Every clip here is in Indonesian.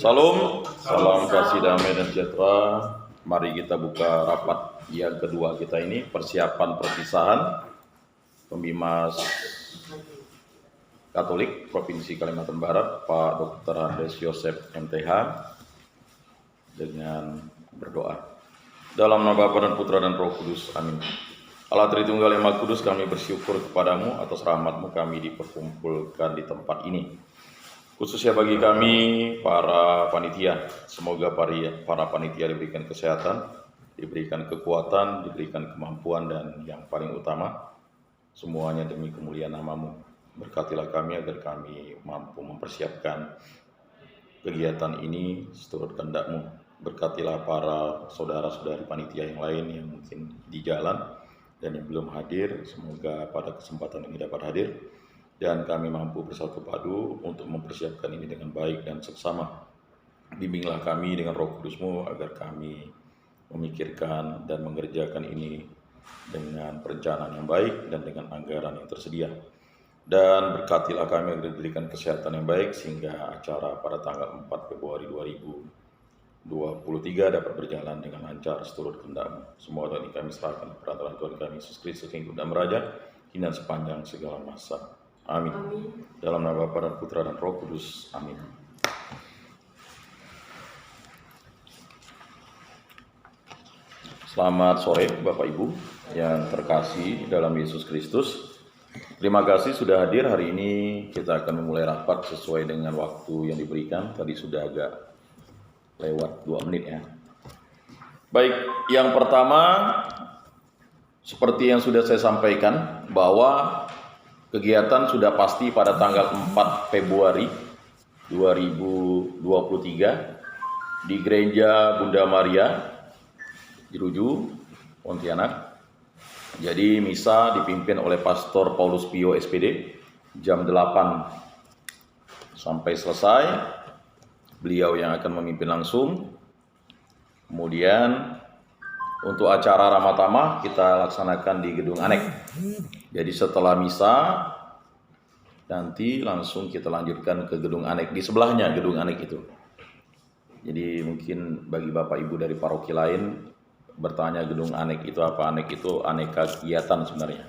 Salam, salam kasih damai dan sejahtera. Mari kita buka rapat yang kedua kita ini, persiapan perpisahan Pembimas Katolik Provinsi Kalimantan Barat, Pak Dr. Andes Yosef MTH, dengan berdoa. Dalam nama Bapa dan Putra dan Roh Kudus, amin. Allah Tritunggal yang Maha Kudus, kami bersyukur kepadamu atas rahmat-Mu kami diperkumpulkan di tempat ini. Khususnya bagi kami para panitia, semoga para panitia diberikan kesehatan, diberikan kekuatan, diberikan kemampuan, dan yang paling utama, semuanya demi kemuliaan nama-Mu. Berkatilah kami agar kami mampu mempersiapkan kegiatan ini seturut kehendak-Mu. Berkatilah para saudara-saudari panitia yang lain yang mungkin di jalan dan yang belum hadir, semoga pada kesempatan ini dapat hadir dan kami mampu bersatu padu untuk mempersiapkan ini dengan baik dan seksama. Bimbinglah kami dengan Roh Kudus-Mu agar kami memikirkan dan mengerjakan ini dengan perencanaan yang baik dan dengan anggaran yang tersedia. Dan berkatilah kami agar diberikan kesehatan yang baik sehingga acara pada tanggal 4 Februari 2023 dapat berjalan dengan lancar seturut kehendak-Mu. Semua doa ini kami serahkan kepada Tuhan kami Yesus Kristus yang hidup dan meraja hingga sepanjang segala masa. Amin. Dalam nama Bapa dan Putra dan Roh Kudus. Amin. Selamat sore Bapak Ibu yang terkasih dalam Yesus Kristus. Terima kasih sudah hadir. Hari ini kita akan memulai rapat sesuai dengan waktu yang diberikan. Tadi sudah agak lewat 2 menit ya. Baik, yang pertama seperti yang sudah saya sampaikan bahwa kegiatan sudah pasti pada tanggal 4 Februari 2023 di Gereja Bunda Maria Jeruju, Pontianak. Jadi misa dipimpin oleh Pastor Paulus Pio SPD jam 8 sampai selesai. Beliau yang akan memimpin langsung. Kemudian untuk acara Ramatama kita laksanakan di Gedung Anek. Jadi setelah misa nanti langsung kita lanjutkan ke Gedung Anek, di sebelahnya Gedung Anek itu. Jadi mungkin bagi Bapak Ibu dari paroki lain bertanya Gedung Anek itu apa? Anek itu aneka kegiatan sebenarnya,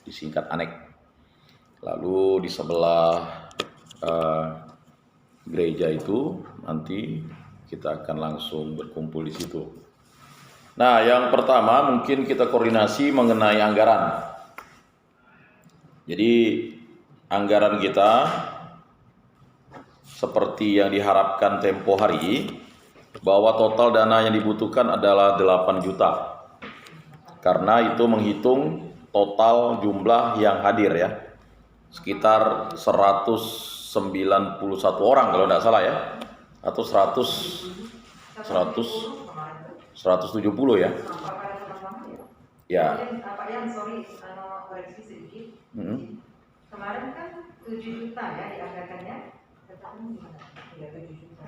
disingkat Anek. Lalu di sebelah gereja itu nanti kita akan langsung berkumpul di situ. Nah, yang pertama mungkin kita koordinasi mengenai anggaran. Jadi anggaran kita seperti yang diharapkan tempo hari, bahwa total dana yang dibutuhkan adalah 8 juta. Karena itu menghitung total jumlah yang hadir ya. Sekitar 191 orang kalau tidak salah ya. Atau 170 ya. Ya. Pak Yang, sorry, koreksi sedikit. Kemarin kan 7 juta ya dianggarkannya.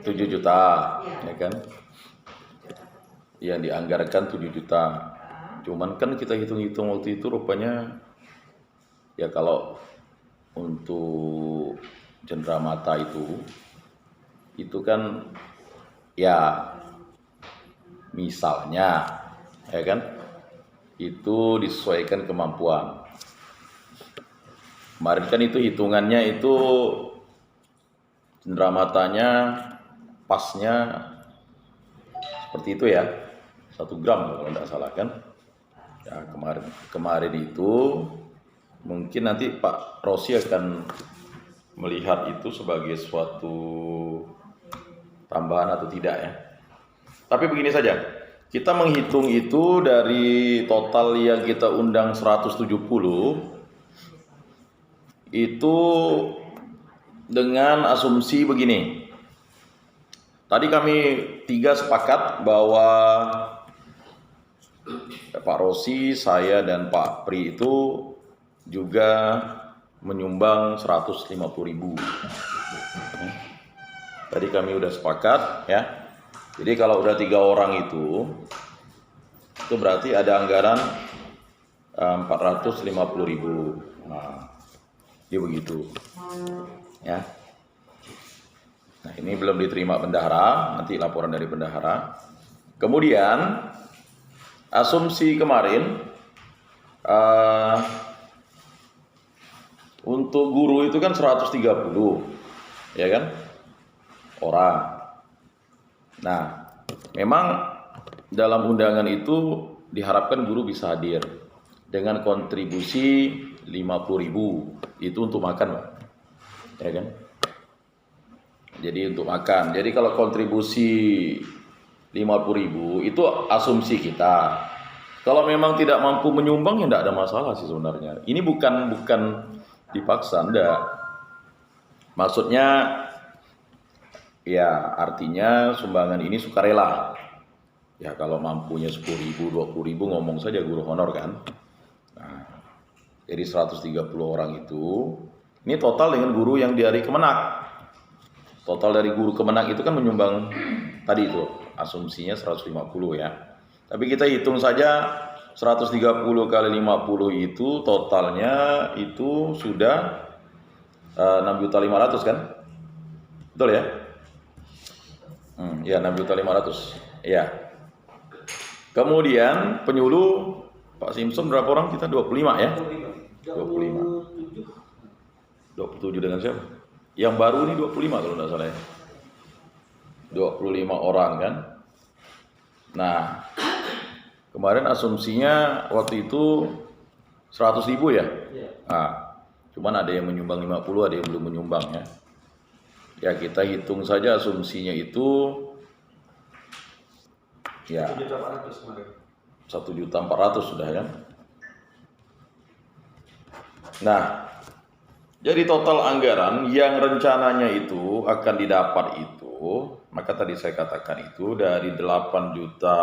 7 juta, ya kan? Yang dianggarkan 7 juta. Cuman kan kita hitung-hitung waktu itu rupanya ya kalau untuk cenderamata itu kan ya misalnya ya kan itu disesuaikan kemampuan. Kemarin kan itu hitungannya itu cendeраmatanya pasnya seperti itu ya, 1 gram kalau tidak salah kan ya. Kemarin itu mungkin nanti Pak Rosi akan melihat itu sebagai suatu tambahan atau tidak ya. Tapi begini saja, kita menghitung itu dari total yang kita undang 170 itu dengan asumsi begini. Tadi kami 3 sepakat bahwa Pak Rosi, saya dan Pak Pri itu juga menyumbang 150.000. Tadi kami udah sepakat ya. Jadi kalau udah 3 orang itu berarti ada anggaran 450.000. Nah, dia begitu. Ya. Nah, ini belum diterima bendahara, nanti laporan dari bendahara. Kemudian asumsi kemarin untuk guru itu kan 130, ya kan, orang. Nah, memang dalam undangan itu diharapkan guru bisa hadir dengan kontribusi 50.000 itu untuk makan, Pak. Ya kan? Jadi untuk makan. Jadi kalau kontribusi 50.000 itu asumsi kita. Kalau memang tidak mampu menyumbang ya tidak ada masalah sih sebenarnya. Ini bukan dipaksa, enggak. Maksudnya ya artinya sumbangan ini sukarela. Ya kalau mampunya 10.000, 20.000 ngomong saja guru honor kan. Nah, jadi 130 orang itu, ini total dengan guru yang dari Kemenak. Total dari guru Kemenak itu kan menyumbang tadi itu, asumsinya 150 ya. Tapi kita hitung saja 130 kali 50 itu totalnya itu sudah 6.500.000 kan? Betul ya? Ya 6.500.000. Ya. Kemudian penyuluh Pak Simpson berapa orang kita? 25 ya? 25. 27 dengan siapa? Yang baru ini 25 kalau tidak salah ya. 25 orang kan? Nah, kemarin asumsinya waktu itu 100.000 ya? Nah, cuman ada yang menyumbang 50, ada yang belum menyumbang ya. Ya kita hitung saja asumsinya itu ya 1.400.000 kemarin. 1.400.000 sudah ya. Nah, jadi total anggaran yang rencananya itu akan didapat itu, maka tadi saya katakan itu dari 8 juta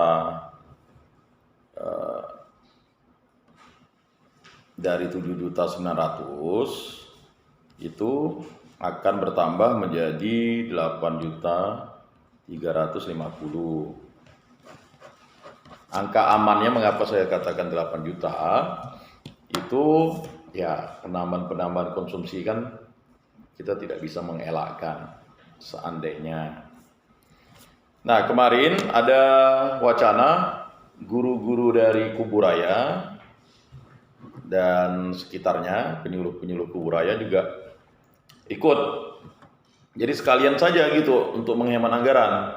dari 7.900.000 itu akan bertambah menjadi 8.350.000. Angka amannya mengapa saya katakan 8 juta? Itu ya penambahan konsumsi kan kita tidak bisa mengelakkan seandainya. Nah, kemarin ada wacana guru-guru dari Kuburaya dan sekitarnya, penyuluh-penyuluh Kuburaya juga ikut. Jadi sekalian saja gitu untuk menghemat anggaran.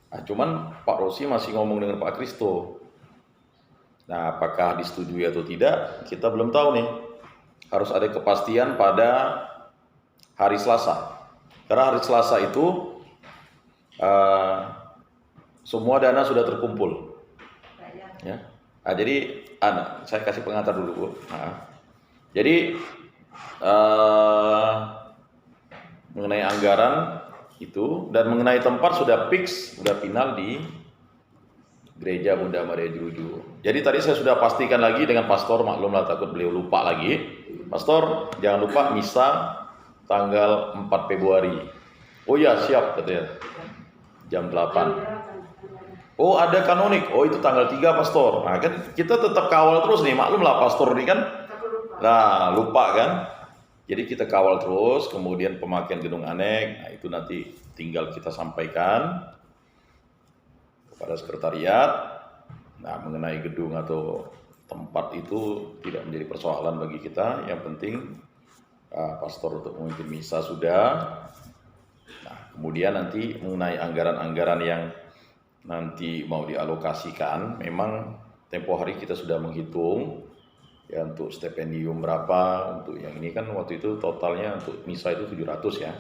Nah, cuman Pak Rosi masih ngomong dengan Pak Kristo. Nah, apakah disetujui atau tidak, kita belum tahu nih. Harus ada kepastian pada hari Selasa. Karena hari Selasa itu semua dana sudah terkumpul. Ya. Nah, jadi saya kasih pengantar dulu, Bu. Nah, jadi mengenai anggaran itu dan mengenai tempat sudah fix, sudah final di Gereja Bunda Maria Jeruju. Jadi tadi saya sudah pastikan lagi dengan pastor, maklumlah takut beliau lupa lagi. Pastor, jangan lupa misa tanggal 4 Februari. Oh ya, siap katanya. Jam 8. Oh, ada kanonik. Oh, itu tanggal 3, Pastor. Nah, kan kita tetap kawal terus nih, maklumlah pastor ini kan. Nah, lupa kan? Jadi kita kawal terus, kemudian pemakaian gedung anek, nah itu nanti tinggal kita sampaikan kepada sekretariat. Nah, mengenai gedung atau tempat itu tidak menjadi persoalan bagi kita. Yang penting pastor untuk memimpin misa sudah. Nah, kemudian nanti mengenai anggaran-anggaran yang nanti mau dialokasikan, memang tempo hari kita sudah menghitung. Ya, untuk stipendium berapa, untuk yang ini kan waktu itu totalnya untuk misa itu 700 ya.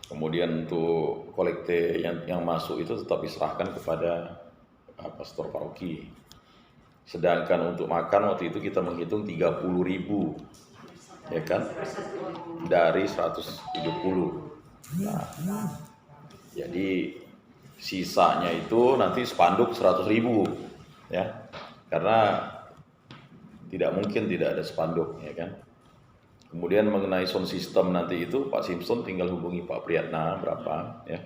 Kemudian untuk kolekte yang masuk itu tetap diserahkan kepada pastor paroki. Sedangkan untuk makan waktu itu kita menghitung 30.000, ya kan, dari 170. Nah, jadi sisanya itu nanti spanduk 100.000 ya, karena tidak mungkin tidak ada spanduk, ya kan. Kemudian mengenai sound system nanti itu Pak Simpson tinggal hubungi Pak Priyatna berapa ya.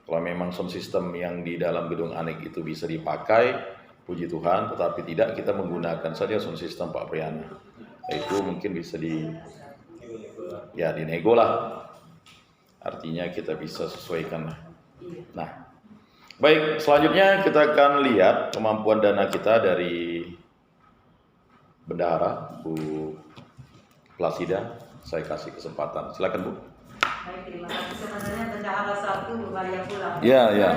Kalau memang sound system yang di dalam gedung anek itu bisa dipakai, puji Tuhan, tetapi tidak, kita menggunakan saja sound system Pak Priyatna. Itu mungkin bisa dinego lah. artinya kita bisa sesuaikan lah. Iya. Nah, baik, selanjutnya kita akan lihat kemampuan dana kita dari Bendahara Bu Plasida. Saya kasih kesempatan, silakan Bu. Baik, terima kasih. Sebenarnya bendahara 1 Bu Maria pulang. Ya, ya.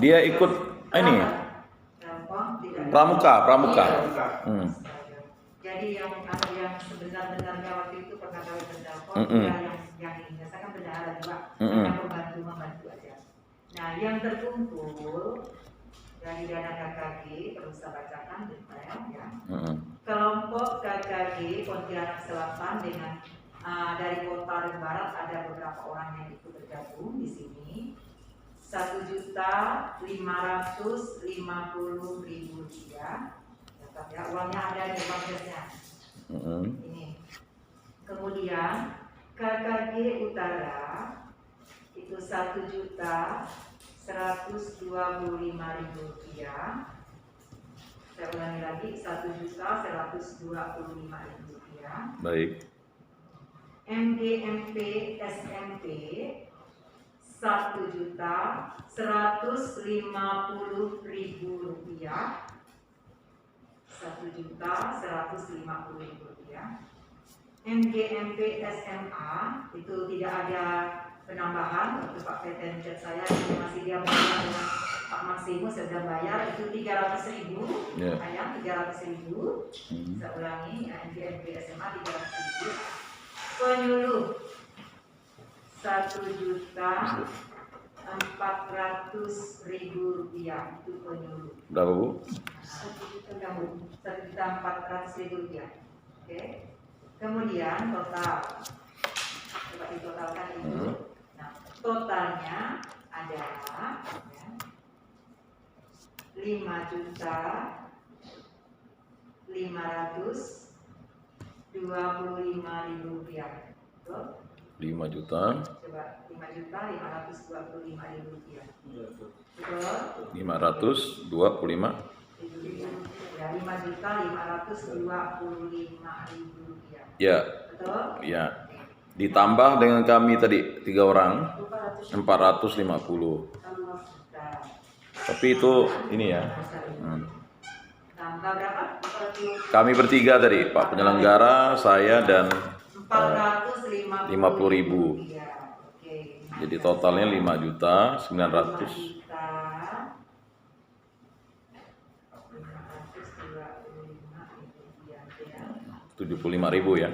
Dia ikut ini pramuka. Jadi yang sebenar-benarnya waktu itu pernah kawin pendamping, yang ini saya kan bendahara juga, yang membantu aja. Nah, yang terkumpul dari dana KKG perlu saya bacakan detail ya. Kelompok KKG Pontianak Selatan dengan dari kota dan barat ada beberapa orang yang ikut bergabung di sini. 1.550.000 rupiah. Ya, uangnya ada di banknya. Ini. Kemudian KKG Utara itu 1.125.000 rupiah. Saya ulangi lagi 1.125.000 rupiah. Baik. MGMP SMP 1.150.000 rupiah. 1.150.000 rupiah. MGMP SMA itu tidak ada penambahan untuk Pak PT chat saya ini masih dia bayar dengan Pak Maksimus sudah bayar itu 300.000 ayam 300.000. Saya ulangi ya, MGMP SMA 300.000. Penyuluh 1.400.000 rupiah itu penyuluh. Berapa Bu? 1.400.000 rupiah. Oke. Kemudian total, coba ditotalkan itu. Nah, totalnya adalah ya, 5.525.000 rupiah. Betul? 5 juta. Coba 5.525.000 rupiah. Betul? 525. Ya, 5.525.000 rupiah. Ya. Betul? Ya. Ditambah dengan kami tadi 3 orang 450. Tapi itu ini ya. Tambah berapa? Kami bertiga tadi, Pak penyelenggara, saya dan 450.000. Oke. jadi totalnya 5.900.000. 75.000 ya.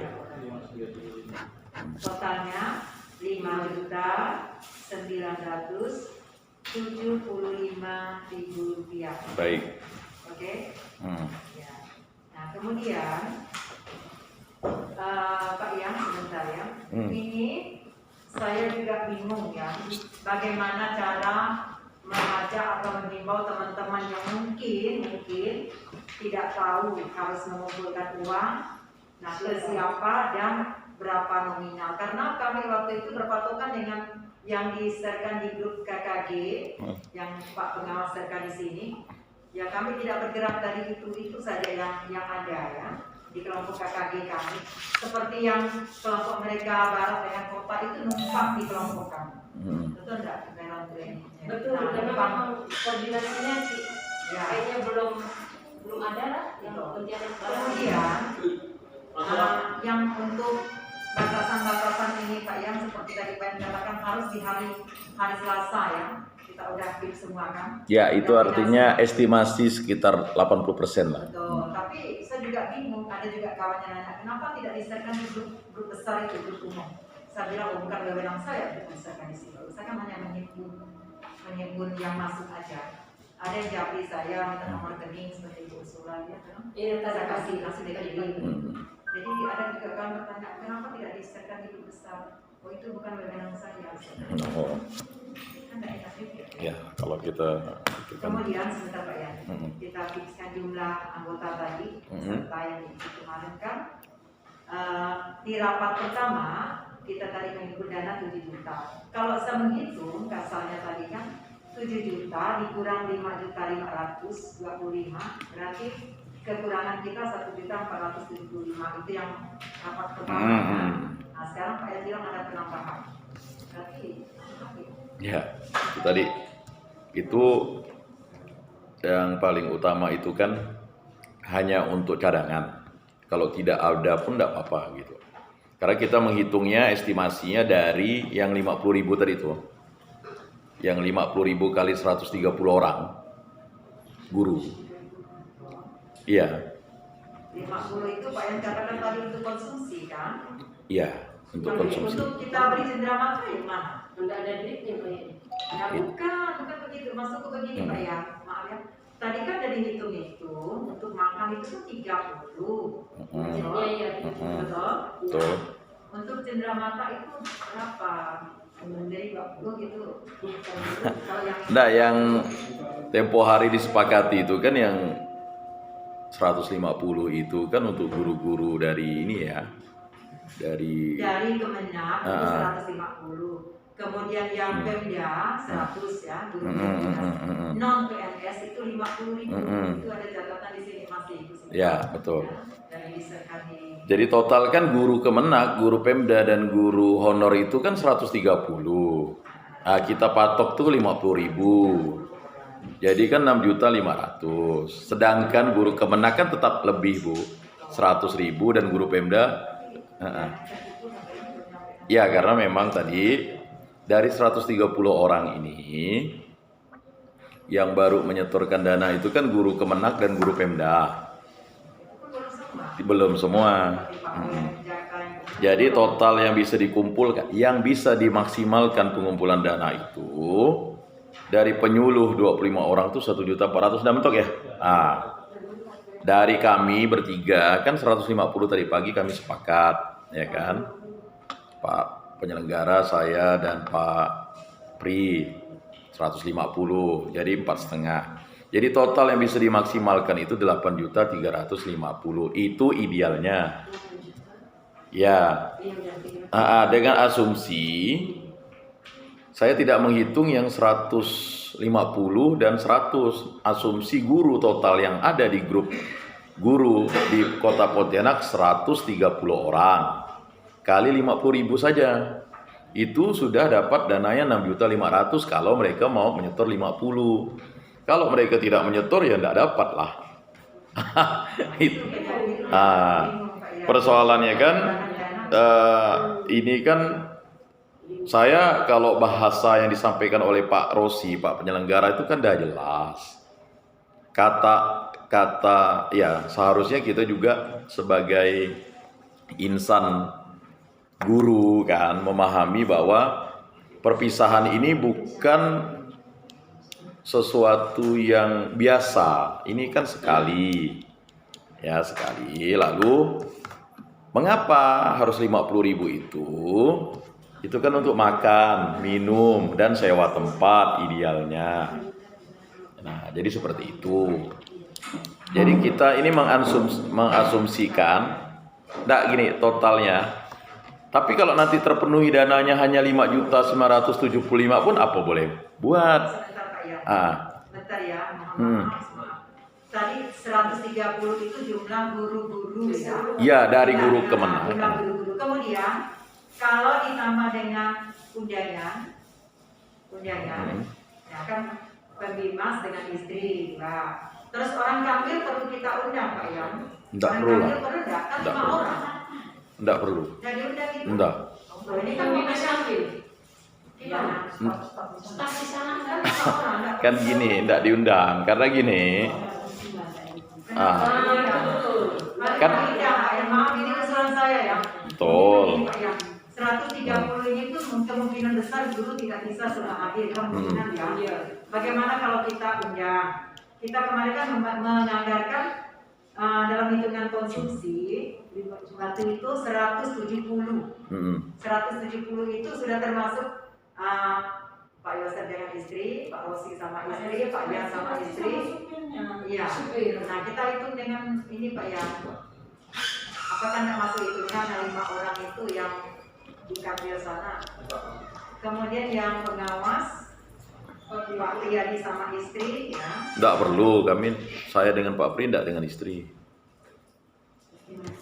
Totalnya 5.975.000 rupiah. Baik. Oke. Ya. Nah, kemudian Pak Yang sebentar ya. Ini saya juga bingung ya, bagaimana cara mengajak atau mengimbau teman-teman yang mungkin tidak tahu harus mengumpulkan uang, nah ke siapa dan berapa nominal. Karena kami waktu itu berpatokan dengan yang di-share-kan di grup KKG, yang Pak pengawas share-kan di sini. Ya kami tidak bergerak dari itu saja yang ada ya di kelompok KKG kami. Seperti yang kelompok mereka barat dengan kota itu numpang di kelompok kami. Betul enggak? Betul, karena memang koordinasinya sih ya, kayaknya belum ada lah yang kegiatan. Kemudian yang untuk batasan-batasan ini Pak yang seperti tadi Pak yang katakan harus di hari Selasa ya. Kita udah fix semua kan? Ya, itu artinya estimasi sekitar 80% lah. Betul, tapi saya juga bingung, ada juga kawan yang nanya, kenapa tidak diserahkan di grup besar itu, grup umum? Saya bilang, bukan wewenang saya untuk diserahkan di sini. Saya kan hanya menghimpun yang masuk aja. Ada yang japri saya, minta nomor rekening seperti Ibu Ursula ya kan? Iya, saya kasih DKI. Jadi ada juga kawan bertanya, kenapa tidak diserahkan di grup besar? Oh itu bukan wewenang saya. Ya, kalau kita kemudian sebentar Pak ya, kita fixkan jumlah anggota tadi serta yang diikuti kemarin kan di rapat pertama kita tadi mengimpun dana 7 juta. Kalau saya menghitung kasalnya tadi kan 7 juta dikurang 5.525 berarti kekurangan kita 1.475 itu yang rapat pertama. Nah sekarang Pak ya bilang ada penambahan. Ya, itu tadi. Itu yang paling utama itu kan hanya untuk cadangan. Kalau tidak ada pun tidak apa-apa gitu. Karena kita menghitungnya estimasinya dari yang 50.000 tadi itu. Yang 50.000 kali 130 orang guru. Iya. 50 itu Pak yang katakan tadi untuk konsumsi kan? Iya, untuk konsumsi. Untuk kita beri cenderamata yang mana? Tidak ada duitnya kayaknya. Ya bukan begitu. Masuk ke begini Pak ya, maaf ya. Tadi kan dari hitung-hitung untuk makan itu kan 30. Iya. Betul? Betul. Untuk cenderamata itu berapa? Dari 20 gitu. Kalau yang Nah, yang tempo hari disepakati itu kan yang 150 itu kan untuk guru-guru dari ini ya. Dari Kemenang itu 150. Kemudian yang Pemda 100 ya, guru Pemda. Non PNS itu 50.000. Itu ada catatan di sini Mas Ibu. Ya, betul. Dari sekali. Jadi total kan guru Kemenak, guru Pemda dan guru honor itu kan 130. Nah, kita patok tuh 50.000. Jadi kan 6.500.000. Sedangkan guru Kemenak kan tetap lebih, Bu. 100.000 dan guru Pemda ya, karena memang tadi dari 130 orang ini yang baru menyetorkan dana itu kan guru Kemenak dan guru Pemda. Belum semua. Jadi total yang bisa dikumpulkan, yang bisa dimaksimalkan pengumpulan dana itu dari penyuluh 25 orang itu 1.400.000 udah mentok ya. Nah, dari kami bertiga kan 150 tadi pagi kami sepakat, ya kan? Pak penyelenggara saya dan Pak Pri 150, jadi 4,5. Jadi total yang bisa dimaksimalkan itu 8.350.000. Itu idealnya. Ya. Dengan asumsi saya tidak menghitung yang 150 dan 100. Asumsi guru total yang ada di grup guru di Kota Pontianak 130 orang. Kali 50.000 saja. Itu sudah dapat dananya 6.500.000 kalau mereka mau menyetor 50. Kalau mereka tidak menyetor ya tidak dapat lah. Persoalannya kan ini kan saya kalau bahasa yang disampaikan oleh Pak Rosi, Pak penyelenggara itu kan dah jelas. Kata ya seharusnya kita juga sebagai insan guru kan memahami bahwa perpisahan ini bukan sesuatu yang biasa. Ini kan sekali. Ya, sekali. Lalu mengapa harus 50.000 itu? Itu kan untuk makan, minum dan sewa tempat idealnya. Nah, jadi seperti itu. Jadi kita ini mengasumsikan enggak gini totalnya. Tapi kalau nanti terpenuhi dananya hanya 5.975.000 pun apa boleh buat. Bentar ya, maaf. Tadi 130 itu jumlah guru-guru ya. Iya, dari guru Kemenak. Jumlah guru-guru. Kemudian kalau ditambah dengan undangan, ya kan pembimas dengan istri, Pak. Terus orang kafir perlu kita undang, Pak ya? Enggak perlu lah. Perlu enggak? Kan 5 orang. Enggak perlu. Enggak diundang itu? Enggak. Ini kan Pembimas kafir. Gimana? Staf di sana kan Kan gini, enggak diundang karena gini. Kan maaf ini usulan saya ya. betul. 130 ini tuh kemungkinan besar guru tidak bisa sudah hadir kemungkinan ya. Bagaimana kalau kita undang? Kita kemarin kan menganggarkan dalam hitungan konsumsi waktu itu 170. 170 itu sudah termasuk Pak Yosef dengan istri, Pak Rosi sama istri, Pak Jan sama istri. Iya. Nah kita hitung dengan ini Pak ya. Apakah tidak masuk hitungan 5 orang itu yang di kantor sana? Kemudian yang pengawas Pak Riyadi sama istri ya. Enggak perlu, saya dengan Pak Pri enggak dengan istri.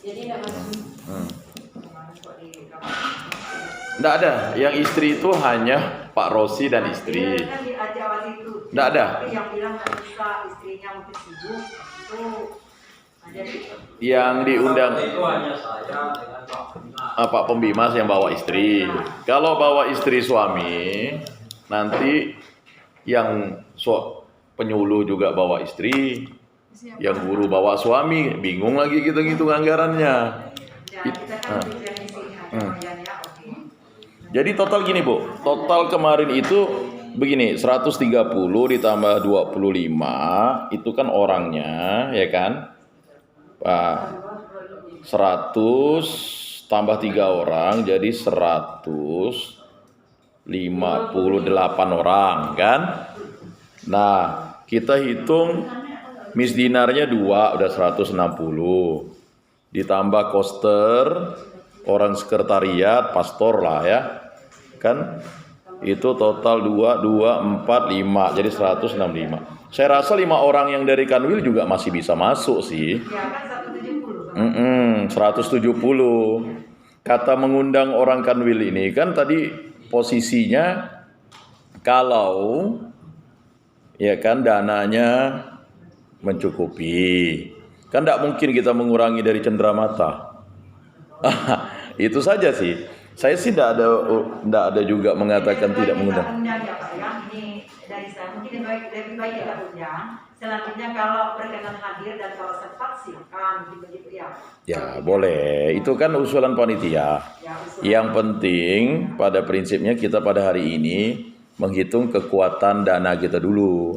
Jadi enggak masuk. Nggak ada. Yang istri itu hanya Pak Rosi dan istri. Kan diajak waktu itu. Nggak ada. Tapi yang bilang nggak bisa, istrinya mungkin sibuk. Itu jadi Yang diundang Itu hanya saya dengan Pak Bima. Pak Pembimas yang bawa istri. Kalau bawa istri suami, nanti yang penyuluh juga bawa istri, yang guru bawa suami, bingung lagi kita gitu anggarannya. ya, kita kan bicara di sini ada bayarnya, oke. Jadi total gini Bu, total kemarin itu begini, 130 ditambah 25 itu kan orangnya, ya kan? 100 tambah 3 orang jadi 158 orang kan? Nah, kita hitung misdinarnya 2 udah 160. Ditambah koster, orang sekretariat, pastor lah ya. Kan? Itu total 2, 2, 4, 5 jadi 165. Saya rasa 5 orang yang dari Kanwil juga masih bisa masuk sih. Ya kan 170. 170. Kata mengundang orang Kanwil ini kan tadi posisinya kalau ya kan dananya mencukupi. Kan tidak mungkin kita mengurangi dari cenderamata. Itu saja sih. Saya sih tidak ada juga mengatakan tidak mengundang. Undang ya Pak ya, ini dari saya mungkin lebih baik kita undang. Selanjutnya kalau berkenan hadir dan kalau sempat silakan begitu ya. Ya boleh, itu kan usulan panitia. Ya, usulan. Yang penting pada prinsipnya kita pada hari ini menghitung kekuatan dana kita dulu.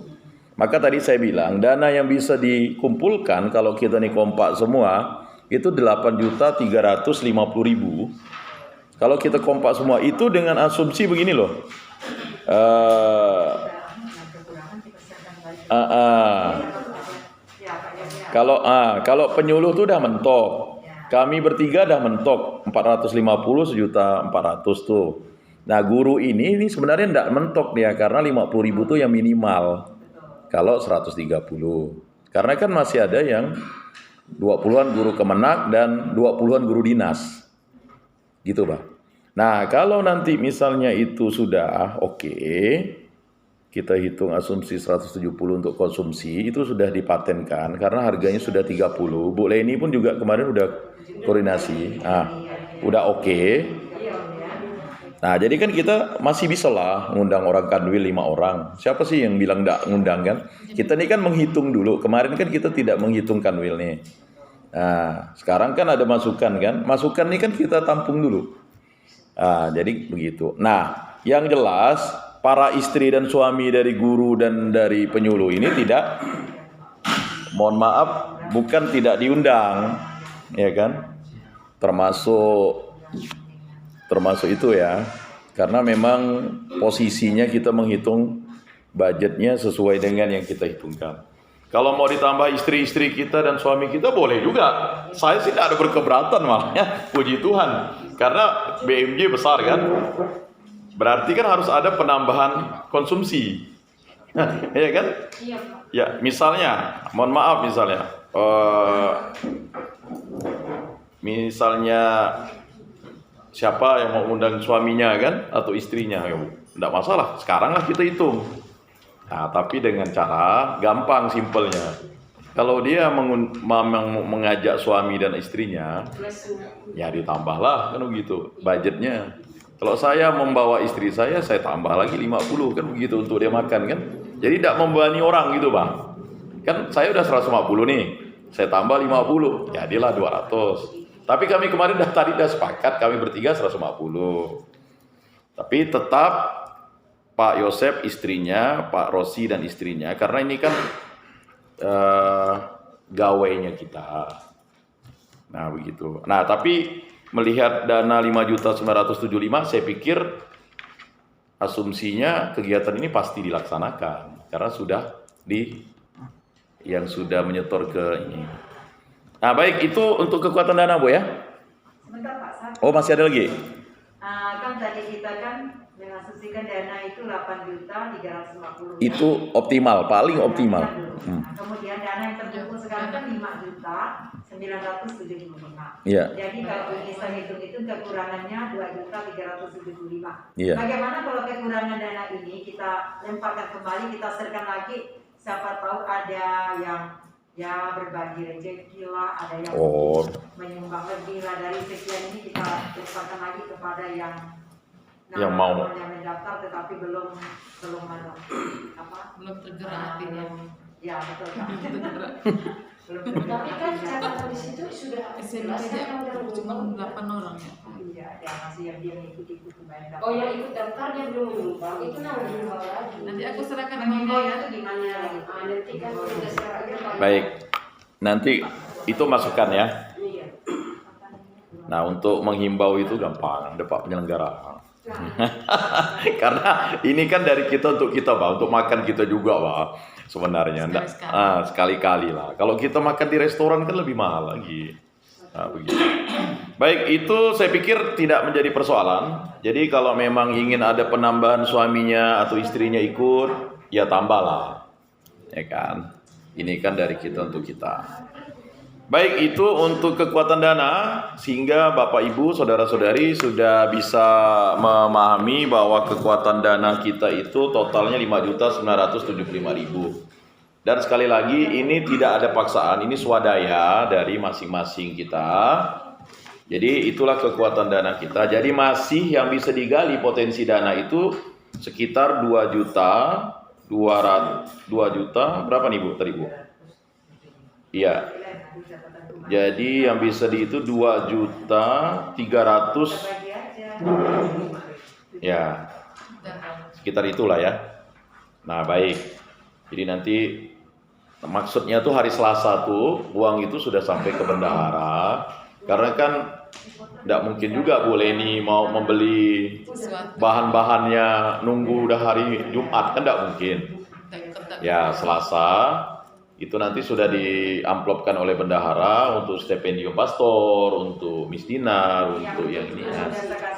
Maka tadi saya bilang dana yang bisa dikumpulkan kalau kita nih kompak semua itu 8.350.000. Kalau kita kompak semua itu dengan asumsi begini loh. Kalau penyuluh tuh udah mentok. Kami bertiga udah mentok 450 1.400.000 tuh. Nah, guru ini sebenarnya enggak mentok dia karena 50.000 tuh yang minimal. Kalau 130. Karena kan masih ada yang 20-an guru kemenak dan 20-an guru dinas. Gitu, Pak. Nah, kalau nanti misalnya itu sudah oke, kita hitung asumsi 170 untuk konsumsi, itu sudah dipatenkan karena harganya sudah 30. Bu Leni pun juga kemarin udah koordinasi. Udah oke. Nah, jadi kan kita masih bisa lah ngundang orang Kanwil 5 orang. Siapa sih yang bilang enggak ngundang kan? Kita ini kan menghitung dulu. Kemarin kan kita tidak menghitung Kanwil nih. Nah, sekarang kan ada masukan kan? Masukan ini kan kita tampung dulu. Jadi begitu. Nah, yang jelas para istri dan suami dari guru dan dari penyuluh ini tidak, mohon maaf, bukan tidak diundang, ya kan? Termasuk itu ya, karena memang posisinya kita menghitung budgetnya sesuai dengan yang kita hitungkan. Kalau mau ditambah istri-istri kita dan suami kita boleh juga. Saya sih tidak ada berkeberatan malah ya, puji Tuhan. Karena BMJ besar kan, berarti kan harus ada penambahan konsumsi. Ya kan? Iya, Pak. Ya, misalnya, mohon maaf misalnya siapa yang mau undang suaminya kan atau istrinya, ya enggak masalah. Sekarang lah kita hitung. Nah, tapi dengan cara gampang, simpelnya. Kalau dia mengajak suami dan istrinya, ya ditambahlah kan begitu budgetnya. Kalau saya membawa istri saya tambah lagi 50 kan begitu untuk dia makan kan. Jadi tidak membebani orang gitu, Bang. Kan saya udah 150 nih. Saya tambah 50, jadilah 200. Tapi kami kemarin tadi sepakat kami bertiga 150. Tapi tetap Pak Yosep istrinya, Pak Rosi dan istrinya, karena ini kan gawainya kita. Nah begitu. Nah tapi melihat dana 5.975, saya pikir asumsinya kegiatan ini pasti dilaksanakan karena sudah yang sudah menyetor ke ini. Nah baik, itu untuk kekuatan dana Bu ya. Sebentar Pak, satu. Oh masih ada lagi. Kan tadi kita kan mengasumsikan dana itu 8.350. Itu optimal, paling optimal. Nah, kemudian dana yang terkumpul sekarang kan 5 juta 975. Iya. Jadi kalau bisa hitung-hitung kekurangannya 2.375. Iya. Bagaimana kalau kekurangan dana ini kita lemparkan kembali, kita serahkan lagi, siapa tahu ada yang ya berbagi rezeki lah, ada yang Oh. menyumbang lebih lah dari sekian ini, kita lemparkan lagi kepada yang mau. yang mendaftar tetapi belum tergerak hatinya. Ya betul kan. Belum Tapi kan catatan di situ sudah SMP jelas aja kan ada cuma menyumbang. 8 orang ya. Iya, ada masih yang dia ikut main daftar. Oh yang ikut daftar dia belum menyumbang, itu namanya menyumbang lagi. Nanti aku serahkan Mengimbau namanya itu gimana lagi? Nanti kan udah serahkan. Baik. Nanti itu masukan ya. Iya. Nah, untuk menghimbau itu gampang, ada Pak penyelenggara. Karena ini kan dari kita untuk kita, Pak, untuk makan kita juga, Pak. Sebenarnya sekali-kali lah. Kalau kita makan di restoran kan lebih mahal lagi. Nah, begitu. Baik, itu saya pikir tidak menjadi persoalan. Jadi kalau memang ingin ada penambahan suaminya atau istrinya ikut, ya tambahlah. Ya kan? Ini kan dari kita untuk kita. Baik, itu untuk kekuatan dana, sehingga Bapak Ibu, Saudara-saudari sudah bisa memahami bahwa kekuatan dana kita itu totalnya 5.975.000. Dan sekali lagi, ini tidak ada paksaan, ini swadaya dari masing-masing kita. Jadi itulah kekuatan dana kita. Jadi masih yang bisa digali potensi dana itu sekitar 2 juta berapa nih Bu tadi Bu? Iya. Jadi yang bisa di itu 2.300.000. Ya. Sekitar itulah ya. Nah, baik. Jadi nanti maksudnya tuh hari Selasa tuh uang itu sudah sampai ke bendahara. Karena kan tidak mungkin juga Bu Leni mau membeli bahan-bahannya nunggu udah hari Jumat, kan tidak mungkin. Ya, Selasa itu nanti sudah diamplopkan oleh bendahara untuk stipendium pastor, untuk misdinar, untuk yang ini ya,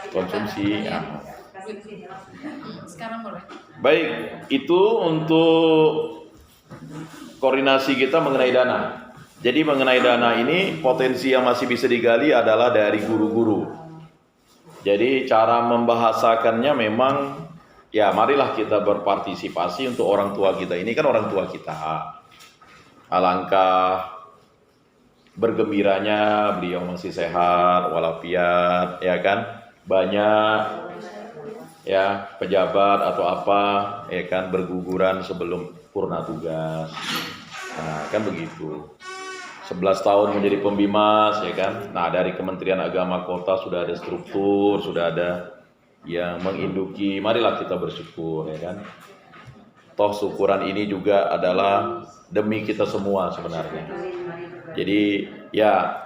konsumsi. Ya. Sekarang boleh. Baik, itu untuk koordinasi kita mengenai dana. Jadi mengenai dana ini potensi yang masih bisa digali adalah dari guru-guru. Jadi cara membahasakannya memang ya marilah kita berpartisipasi untuk orang tua kita. Ini kan orang tua kita. Alangkah bergembiranya beliau masih sehat walafiat, ya kan, banyak ya pejabat atau apa ya kan berguguran sebelum purna tugas. Nah kan begitu, 11 tahun menjadi pembimas ya kan. Nah dari Kementerian Agama Kota sudah ada struktur, sudah ada yang menginduki, marilah kita bersyukur ya kan. Toh syukuran ini juga adalah demi kita semua sebenarnya. Jadi ya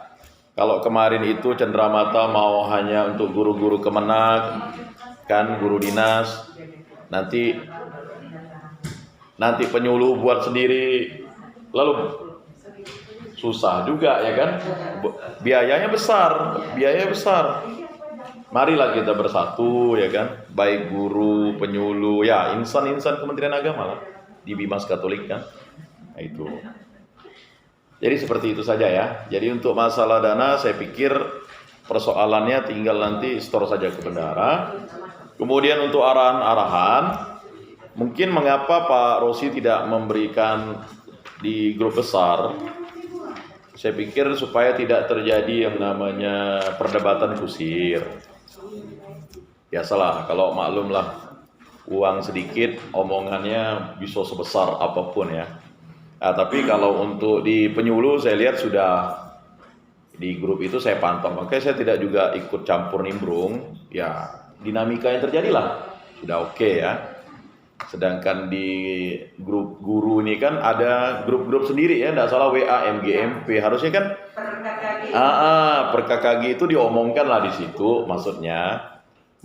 kalau kemarin itu cenderamata mau hanya untuk guru-guru Kemenak, kan guru dinas, nanti penyuluh buat sendiri, lalu susah juga ya kan, biayanya besar. Marilah kita bersatu ya kan, baik guru, penyuluh, ya insan-insan Kementerian Agama lah di Bimas Katolik kan. Nah, itu. Jadi seperti itu saja ya. Jadi untuk masalah dana saya pikir persoalannya tinggal nanti store saja ke bendahara. Kemudian untuk arahan-arahan, mungkin mengapa Pak Rosi tidak memberikan di grup besar. Saya pikir supaya tidak terjadi yang namanya perdebatan kusir. Biasalah kalau maklum lah uang sedikit omongannya bisa sebesar apapun ya. Nah, tapi kalau untuk di penyuluh saya lihat sudah di grup itu saya pantau, makanya saya tidak juga ikut campur nimbrung. Ya dinamika yang terjadi lah sudah oke ya. Sedangkan di grup guru ini kan ada grup-grup sendiri ya, tidak salah WA, MGMP, harusnya kan per KKG itu diomongkan lah di situ maksudnya.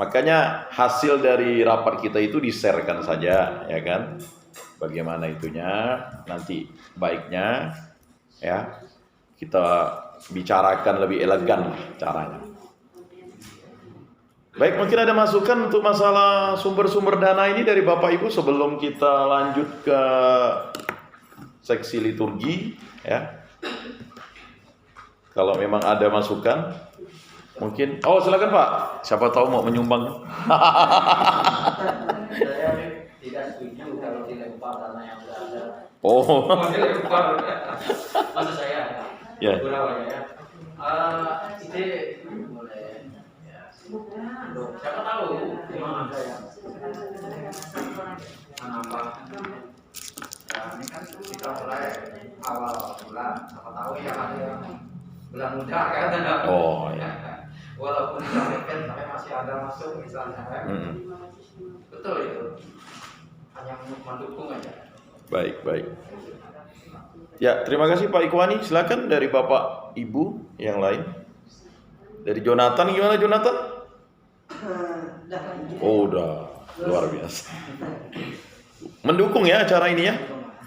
Makanya hasil dari rapat kita itu di-share-kan saja ya kan. Bagaimana itunya nanti baiknya ya kita bicarakan lebih elegan lah caranya. Baik, mungkin ada masukan untuk masalah sumber-sumber dana ini dari Bapak Ibu sebelum kita lanjut ke seksi liturgi ya. Kalau memang ada masukan, mungkin. Oh, silakan Pak. Siapa tahu mau menyumbang. Saya tidak setuju kalau dilempar dana yang sudah ada. Oh, Mau dilempar. Maksud saya, ya. Surabaya ya. Ide boleh. Ya. Siapa tahu memang ada yang menambah. Ya, ini kan kita mulai awal bulan. Siapa tahu ya ada yang bulan muda kan. Oh, ya. Walaupun tidak weekend tapi masih ada masuk misalnya kan. Betul itu. Hanya mendukung aja. Baik, baik. Ya, terima kasih Pak Ikhwani. Silakan dari Bapak Ibu yang lain. Dari Jonathan, gimana Jonathan? Oh, udah luar biasa. Mendukung ya acara ini ya.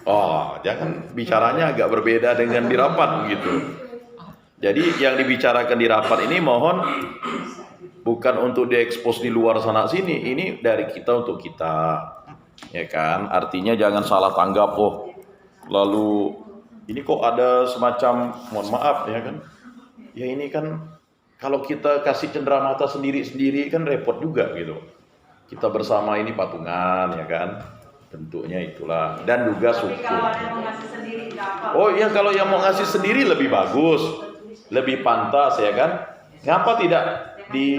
Oh, jangan bicaranya agak berbeda dengan di rapat gitu. Jadi yang dibicarakan di rapat ini mohon bukan untuk diekspos di luar sana sini. Ini dari kita untuk kita. Ya kan? Artinya jangan salah tanggap. Oh, lalu ini kok ada semacam, mohon maaf ya kan? Ya ini kan kalau kita kasih cenderamata sendiri-sendiri kan repot juga gitu. Kita bersama ini patungan ya kan? Bentuknya itulah, dan juga Tapi syukur. kalau ada yang mau ngasih sendiri tidak apa. Oh iya, kalau yang mau ngasih sendiri lebih bagus, lebih pantas ya kan? Ngapa tidak di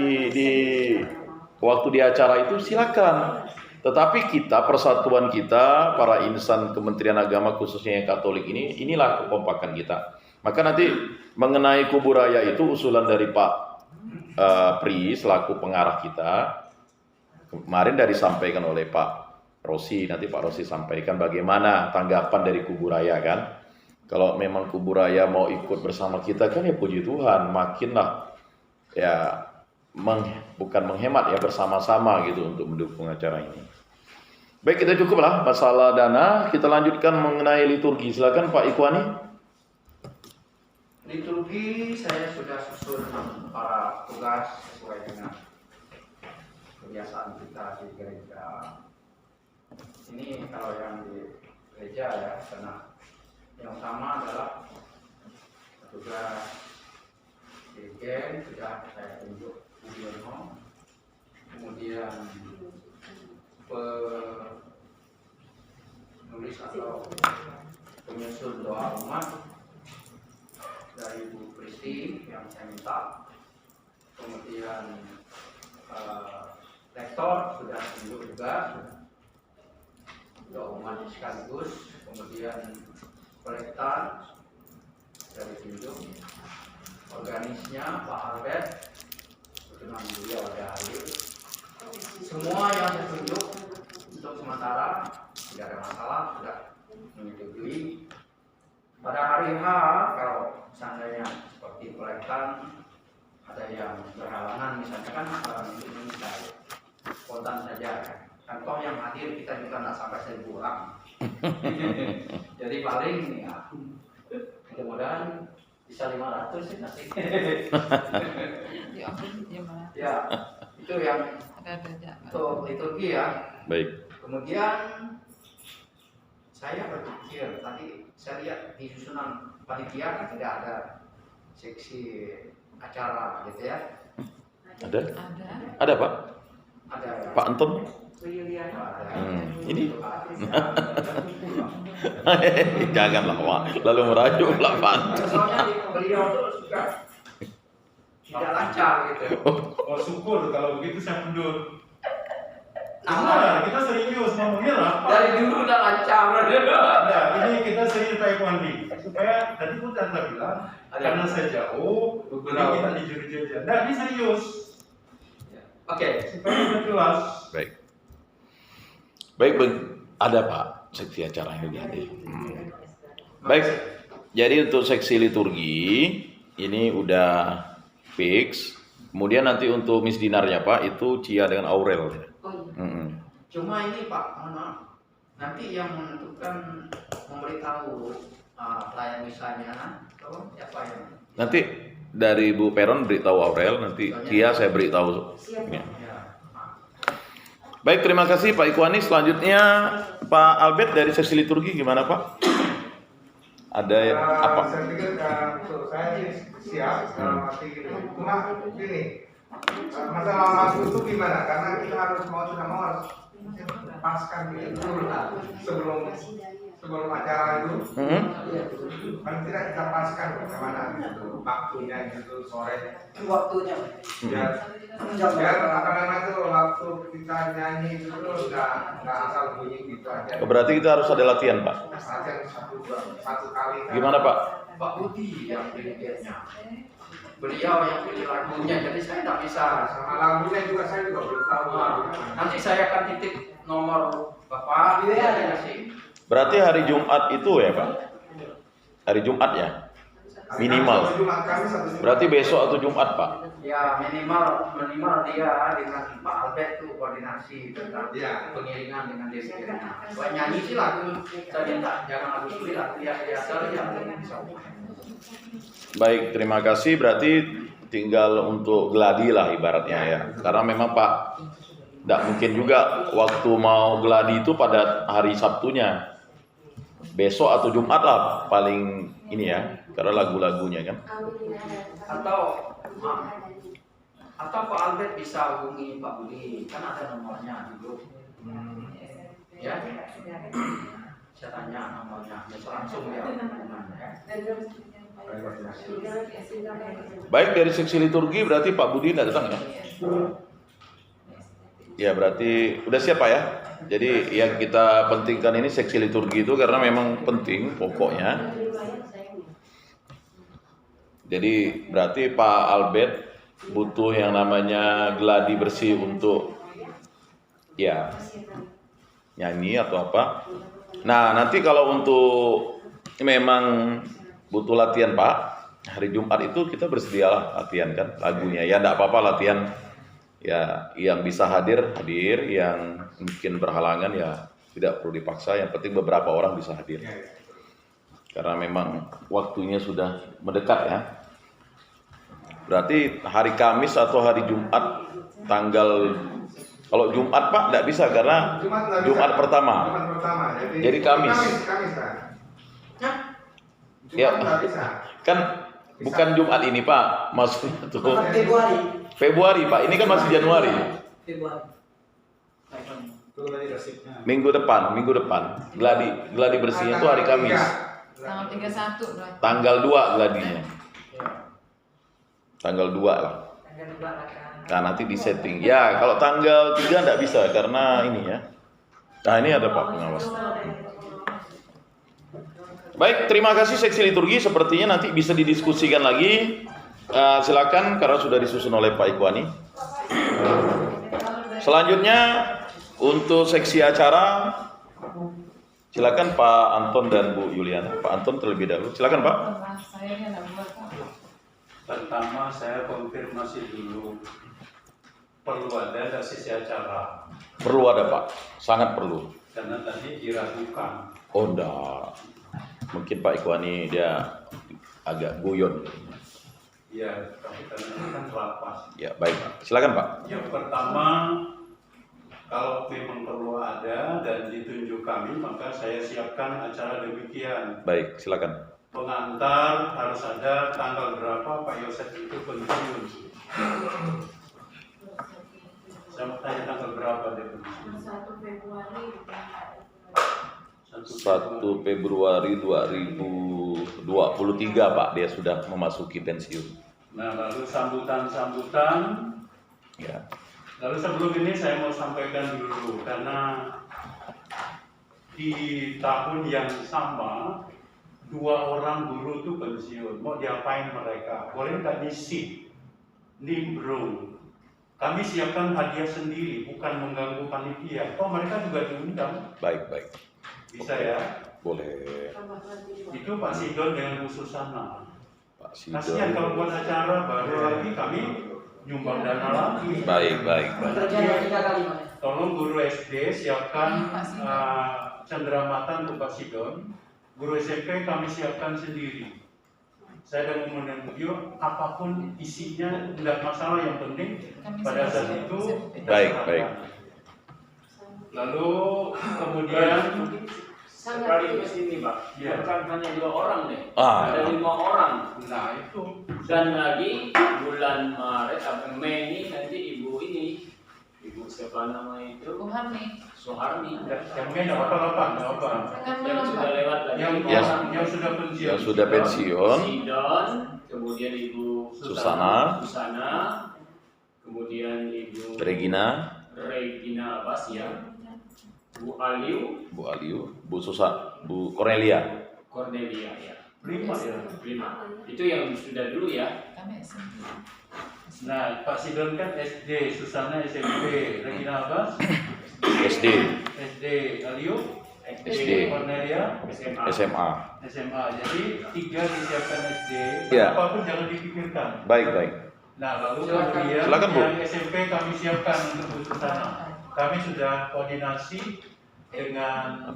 waktu di acara itu silakan. Tetapi kita, persatuan kita, para insan Kementerian Agama khususnya yang Katolik ini, inilah kekompakan kita. Maka nanti mengenai Kuburaya itu usulan dari Pak Pri selaku pengarah kita. Kemarin dari disampaikan oleh Pak Rosi, nanti Pak Rosi sampaikan bagaimana tanggapan dari Kuburaya kan. Kalau memang Kuburaya mau ikut bersama kita kan ya puji Tuhan, makinlah ya bukan menghemat ya bersama-sama gitu untuk mendukung acara ini. Baik, kita cukuplah masalah dana, kita lanjutkan mengenai liturgi. Silakan Pak Ikhwani. Liturgi saya sudah susun para tugas sesuai dengan kebiasaan kita di gereja. Ini kalau yang di gereja ya, karena yang utama adalah tugas dirigen sudah saya tunjuk Budiono, kemudian penulis atau penyusun doa umat dari Bu Kristi yang saya minta, kemudian lektor sudah tunjuk juga doa umat sekaligus, kemudian kolektan dari tunjuk, organisnya Pak Albert, kebetulan beliau ada hadir. Semua yang saya tunjuk untuk sementara tidak ada masalah, sudah menyetujui. Pada hari H kalau seandainya seperti kolektan ada yang berhalangan misalnya kan itu bisa spontan saja kan toh yang hadir kita juga nggak sampai 1.000 orang. Jadi paling ya mudah-mudahan bisa 500 sih nanti. Ya itu yang untuk liturgi ya. Baik. Kemudian saya berpikir tadi saya lihat di susunan panitia kan tidak ada seksi acara gitu ya. Ada? Ada Pak? Ada ya. Pak Anton? Ada. Ini? Janganlah Pak, lalu merajuk lah Pak Anton. Soalnya beliau tuh suka tidak lancar gitu. Oh syukur kalau begitu saya mundur. Nah, Nah, kita serius ngomongnya lah. dari dulu udah lancar. Nah, ini kita serius Pak Ikhwani. Supaya tadi pun Anda bilang karena saya jauh, jadi kita dijuri-juri aja. Nah, ini serius. Oke. Supaya kita jelas. Baik. Baik, ada Pak seksi acara yang hadir. Baik. Jadi untuk seksi liturgi ini udah fix. Kemudian nanti untuk Miss Dinarnya Pak itu Cia dengan Aurel. Cuma ini Pak, mohon maaf. Nanti yang menentukan memberitahu pelayan misanya atau siapa yang? Nanti dari Bu Peron beritahu Aurel, nanti Cia saya beritahu. Ya. Baik, terima kasih Pak Ikhwani. Selanjutnya Pak Albert dari seksi liturgi gimana Pak? Ada apa? Saya pikir untuk saya siap dalam arti gitu. Cuma gini, masalah waktu itu gimana? Karena kita harus mau tidak mau harus paskan gitu dulu sebelum acara itu. Paling tidak kita paskan bagaimana gitu waktunya gitu sore. Waktunya. Biar apa namanya itu waktu kita nyanyi itu nggak asal bunyi gitu aja. Berarti kita harus ada latihan, Pak. Latihan satu kali. Gimana, Pak? Pak Budi yang pilihnya. Beliau yang pilih lagunya, jadi saya tidak bisa. Sama lagunya juga saya juga belum tahu. Nanti saya akan titip nomor Bapak. Ya, sih. Berarti hari Jumat itu ya, Pak? Hari Jumat ya? Minimal. Berarti besok atau Jumat, Pak? Ya minimal dia dengan Pak Albert tuh koordinasi tentang pengiringan dengan desa. Buat nyanyi sih lagu saya minta jangan lagu sulit lah dia saja bisa. Baik, terima kasih. Berarti tinggal untuk gladi lah ibaratnya ya. Karena memang Pak, tidak mungkin juga waktu mau gladi itu pada hari Sabtunya. Besok atau Jumat lah paling ini ya, karena lagu-lagunya kan. Atau Pak Albert bisa hubungi Pak Budi, kan ada nomornya di grup. Ya, saya tanya nomornya, bisa langsung ya. Baik, dari seksi liturgi berarti Pak Budi tidak datang ya? Ya berarti udah siap Pak ya? Jadi yang kita pentingkan ini seksi liturgi itu karena memang penting pokoknya. Jadi berarti Pak Albert butuh yang namanya gladi bersih untuk ya nyanyi atau apa. Nah nanti kalau untuk memang butuh latihan Pak, hari Jumat itu kita bersedialah latihan kan lagunya. Ya enggak apa-apa latihan. Ya, yang bisa hadir, yang mungkin berhalangan ya tidak perlu dipaksa, yang penting beberapa orang bisa hadir. Karena memang waktunya sudah mendekat ya. Berarti hari Kamis atau hari Jumat tanggal, kalau Jumat Pak tidak bisa karena Jumat pertama. Jadi Kamis. Ya, kan bukan Jumat ini Pak, maksudnya tuh Februari Pak, ini kan masih Januari. Minggu depan. Gladi bersihnya itu hari Kamis. Tanggal 31 berarti. Tanggal 2 gladinya. Tanggal 2 lah. Nah nanti di setting. Ya kalau tanggal 3 enggak bisa karena ini ya. Nah ini ada Pak pengawas. Baik, terima kasih seksi liturgi. Sepertinya nanti bisa didiskusikan lagi. Silakan karena sudah disusun oleh Pak Ikhwani. Selanjutnya untuk seksi acara, silakan Pak Anton dan Bu Yuliana. Pak Anton terlebih dahulu. Silakan Pak. Pertama saya konfirmasi dulu, perlu ada sesi acara. Perlu ada Pak, sangat perlu. Karena tadi diragukan. Oh enggak, mungkin Pak Ikhwani dia agak guyon. Iya, tapi karena ini kan lapas. Ya baik, silakan Pak. Yang pertama, kalau memang perlu ada dan ditunjuk kami, maka saya siapkan acara demikian. Baik, silakan. Pengantar harus ada tanggal berapa Pak Yosef itu pensiun. Saya mau tanya tanggal berapa dia pensiun? 1 Februari. 1 Februari 2023 Pak, dia sudah memasuki pensiun. Nah, lalu sambutan-sambutan. Ya. Lalu sebelum ini saya mau sampaikan dulu, karena di tahun yang sama 2 orang guru itu pensiun. Mau diapain mereka? Boleh nggak diisi? Nimbrung. Kami siapkan hadiah sendiri, bukan mengganggu panitia. Oh, mereka juga diundang. Baik. Bisa ya? Boleh. Itu Pak Sidon dengan Bu Susana. Pak Sidon. Kasihan kalau buat acara baru lagi kami nyumbang dana lagi. Baik. Tolong guru SD siapkan cenderamata untuk Pak Sidon. Guru SMP kami siapkan sendiri. Saya dan menunggu apapun isinya tidak masalah, yang penting pada saat itu. Baik. Lalu kemudian sekaligus ini Pak, Iya. bukan hanya 2 orang nih, Ah. ada 5 orang. Nah itu. Dan lagi bulan Maret atau Mei ini nanti ibu siapa nama itu? Tuhan nih. Soeharni. Yang main nggak apa-apa, nggak apa. Kan Yang belum sudah Pak. lewat lagi. Yang lima Yes. orang. yang sudah pensiun. Yang sudah pensiun. Sidon, kemudian ibu Susana. kemudian ibu Regina, Abbas ya, Bu Aliu, Bu Aliu, Bu Susa, Bu Cornelia. Cornelia ya. 5 ya. 5. Itu yang sudah dulu ya. Kami SMP. Nah, Pak Sidon kan SD, Susana SMP, Regina Abbas SD, SD, Aliu SD. Cornelia SMA. SMA. SMA. Jadi 3 disiapkan SD. Ya. Apapun jangan dipikirkan. Baik, baik. Nah, lalu Silakan. kemudian Silakan, Bu. yang SMP kami siapkan untuk Bu Susana. Kami sudah koordinasi dengan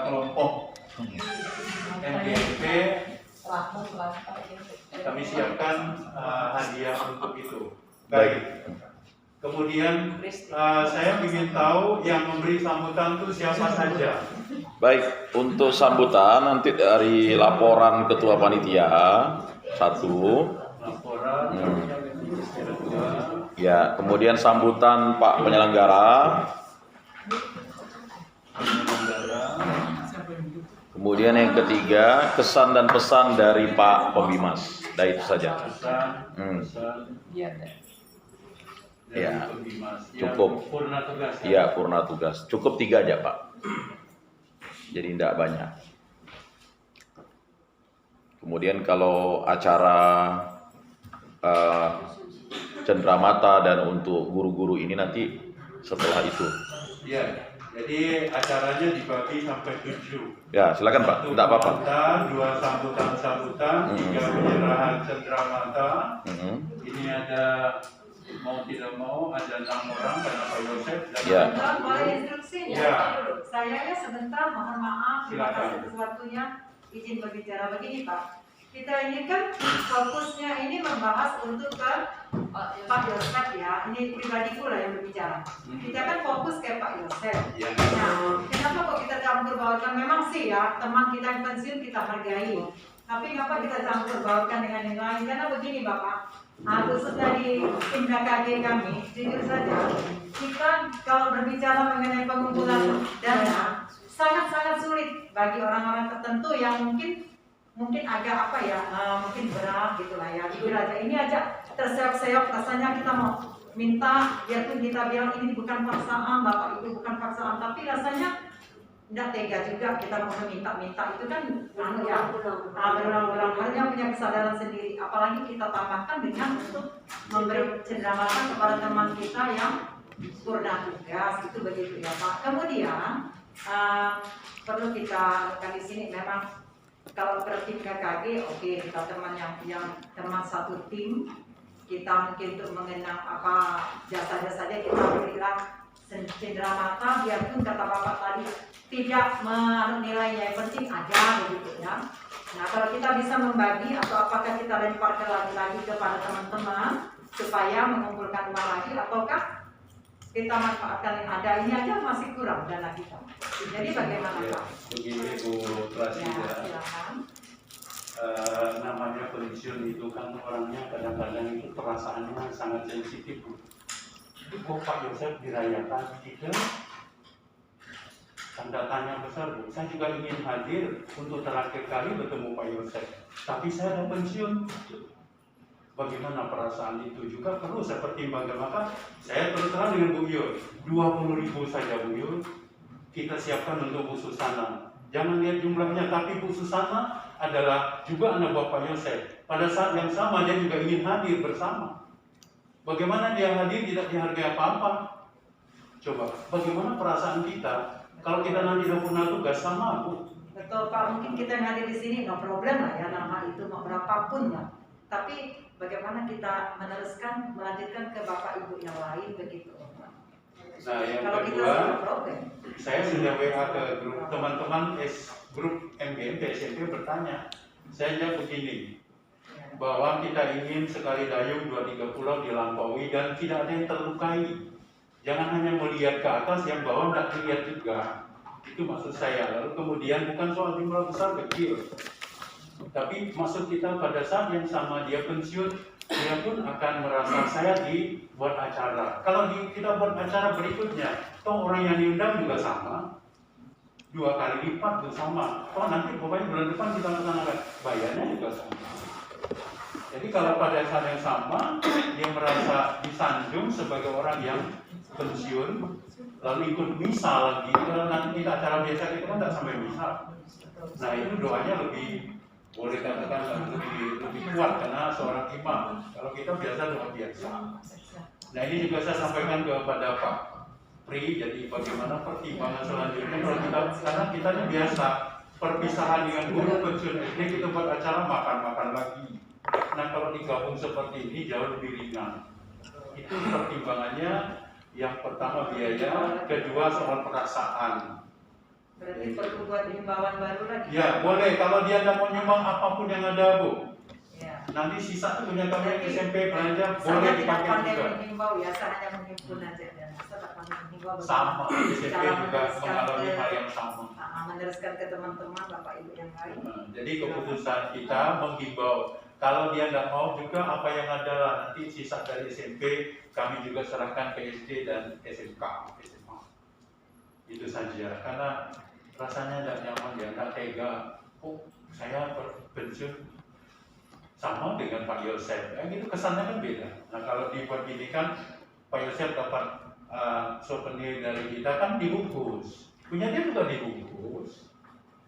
kelompok MGMP. Kami siapkan hadiah untuk itu. Baik. Kemudian saya ingin tahu yang memberi sambutan itu siapa saja. Baik, untuk sambutan nanti dari laporan Ketua Panitia 1. Laporan. Kedua. Ya, kemudian sambutan Pak Penyelenggara. Kemudian yang ketiga, kesan dan pesan dari Pak Pembimas. Nah, itu saja. Pesan. Biar deh. dari Ya, Pembimas. cukup. Yang purna tugas. Iya, purna tugas. Cukup 3 aja, Pak. Jadi tidak banyak. Kemudian kalau acara cenderamata dan untuk guru-guru ini nanti setelah itu. Iya. Jadi acaranya dibagi sampai 7. Ya, silakan Pak. Tidak apa-apa. 2 sambutan, 3 penyerahan cenderamata. Ini ada mau tidak mau ada 6 orang karena Pak Yosef dan Ya. Sebentar, boleh instruksi Ya. Saya ya sebentar, mohon maaf, terima Silakan. kasih atas waktunya. Izin berbicara begini Pak. Kita ini kan fokusnya ini membahas untuk ke Pak Yosef ya. Ini pribadiku lah yang berbicara. Kita kan fokus ke Pak Yosef. Ya. Nah, kenapa kok kita campur baurkan? Memang sih ya, teman kita yang pensiun kita hargai. Tapi kenapa kita campur baurkan dengan yang lain? Karena begini Bapak, khusus dari tim KKG kami, jujur saja, kita kalau berbicara mengenai pengumpulan dana, sangat-sangat sulit bagi orang-orang tertentu yang mungkin agak apa ya, mungkin berat gitulah ya. Jujur aja, ini aja terseok-seok, rasanya kita mau minta, biarpun kita bilang ini bukan paksaan, Bapak Ibu bukan paksaan, tapi rasanya tidak tega juga kita mau minta-minta, itu kan berulang-ulang, harusnya punya kesadaran sendiri. Apalagi kita tambahkan dengan untuk memberi cenderamata kepada teman kita yang purna tugas, itu begitu ya Pak. Kemudian perlu kita lakukan di sini memang kalau bertim KKG, oke, kita teman yang teman satu tim, kita mungkin untuk mengenang apa jasa-jasanya kita berilah cenderamata, biarpun kata Bapak tadi tidak menilainya, yang penting aja begitu ya. Nah, kalau kita bisa membagi atau apakah kita lemparkan lagi kepada teman-teman supaya mengumpulkan uang lagi, ataukah kita manfaatkan yang ada, ini aja masih kurang dana kita. Jadi bagaimana Pak? Begini Bu Ya, Prasida. silakan. Namanya pensiun itu kan orangnya kadang-kadang itu perasaannya sangat sensitif. Itu kok Pak Yosef dirayakan tidak? Tanda tanya besar Bu. Saya juga ingin hadir untuk terakhir kali bertemu Pak Yosef. Tapi saya ada pensiun. Bagaimana perasaan itu juga perlu saya pertimbangkan. Maka saya terus terang dengan Bu Yul, 20.000 saja Bu Yul, kita siapkan untuk Bu Susana. Jangan lihat jumlahnya, tapi Bu Susana adalah juga anak Bapak Yosef. Pada saat yang sama dia juga ingin hadir bersama. Bagaimana dia hadir tidak dihargai apa-apa? Coba, bagaimana perasaan kita kalau kita nanti udah purna tugas sama Bu? Betul Pak, mungkin kita yang hadir di sini no problem lah ya, nama itu mau berapapun ya. Tapi bagaimana kita meneruskan, melanjutkan ke Bapak Ibu yang lain begitu. Nah, yang Kalau kita kedua, no problem. saya sudah WA ke grup teman-teman grup MGMP SMP bertanya. Saya jawab begini, bahwa kita ingin sekali dayung 2-3 pulau dilampaui dan tidak ada yang terlukai. Jangan hanya melihat ke atas, yang bawah tidak lihat juga. Itu maksud saya. Lalu kemudian bukan soal jumlah besar kecil, tapi maksud kita pada saat yang sama dia pensiun, dia pun akan merasa saya dibuat acara. Kalau kita buat acara berikutnya, toh orang yang diundang juga sama, 2 kali lipat itu sama. Toh nanti pokoknya bulan depan kita laksanakan, bayarnya juga sama. Jadi kalau pada saat yang sama dia merasa disanjung sebagai orang yang pensiun, lalu ikut misa lagi. Kalau nanti kita acara biasa kita kan tidak sampai misa. Nah itu doanya lebih, boleh katakan lebih kuat karena seorang imam. Kalau kita biasa doa biasa. Nah ini juga saya sampaikan kepada Pak Pri. Jadi bagaimana pertimbangan selanjutnya kalau kita, karena kita ini biasa perpisahan dengan guru pensiun SD, kita buat acara makan-makan lagi. Nah kalau digabung seperti ini jauh lebih ringan. Itu pertimbangannya. Yang pertama biaya, kedua soal perasaan. Berarti perlu buat himbauan baru lagi. Ya boleh, kalau dia tidak mau nyumbang apapun yang ada Bu. Ya. Nanti sisa itu punya kami SMP belanja Saya boleh tidak dipakai pandai juga. menghimbau ya, saya hanya menghimpun aja dan saya tak pandai menghimbau. Sama, SMP Cara juga meneruskan mengalami ke- hal yang sama. meneruskan ke teman-teman Bapak Ibu yang lain. Jadi keputusan kita menghimbau. Kalau dia tidak mau juga apa yang ada lah, nanti sisa dari SMP kami juga serahkan ke SD dan SMK. SMA. Itu saja, karena rasanya tidak nyaman ya, tidak tega. Oh, saya pensiun sama dengan Pak Yosef, gitu kesannya kan beda. Nah kalau dibuat gini kan, Pak Yosef dapat souvenir dari kita kan dibungkus, punya dia juga dibungkus,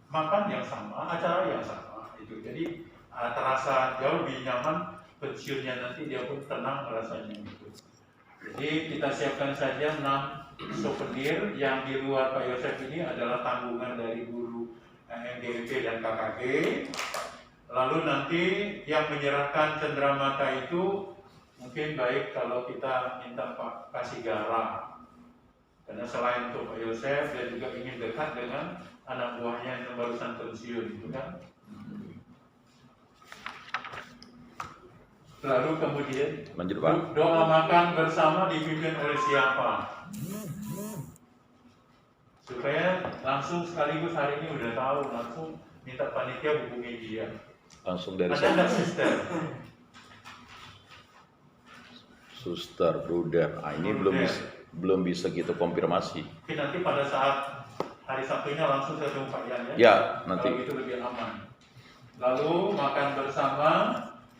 makan yang sama, acara yang sama, itu jadi terasa jauh lebih nyaman. Pensiunnya nanti dia pun tenang rasanya gitu. Jadi kita siapkan saja 6 souvenir yang di luar Pak Yosef ini adalah tanggungan dari guru MDMP dan KKG. Lalu nanti yang menyerahkan cenderamata itu mungkin baik kalau kita minta Pak Kasigara, karena selain untuk Pak Yosef dia juga ingin dekat dengan anak buahnya yang barusan pensiun itu kan. Lalu kemudian Lanjut Pak. doa makan bersama dipimpin oleh siapa? Supaya langsung sekaligus hari ini udah tahu, langsung minta panitia hubungi dia. Langsung dari Ada saya. nggak sister? Suster, bruder. Ah, ini belum bisa kita konfirmasi. Oke, nanti pada saat hari Sabtunya langsung saya tunggu Pak Yan ya. Ya, nanti. Kalau itu lebih aman. Lalu makan bersama.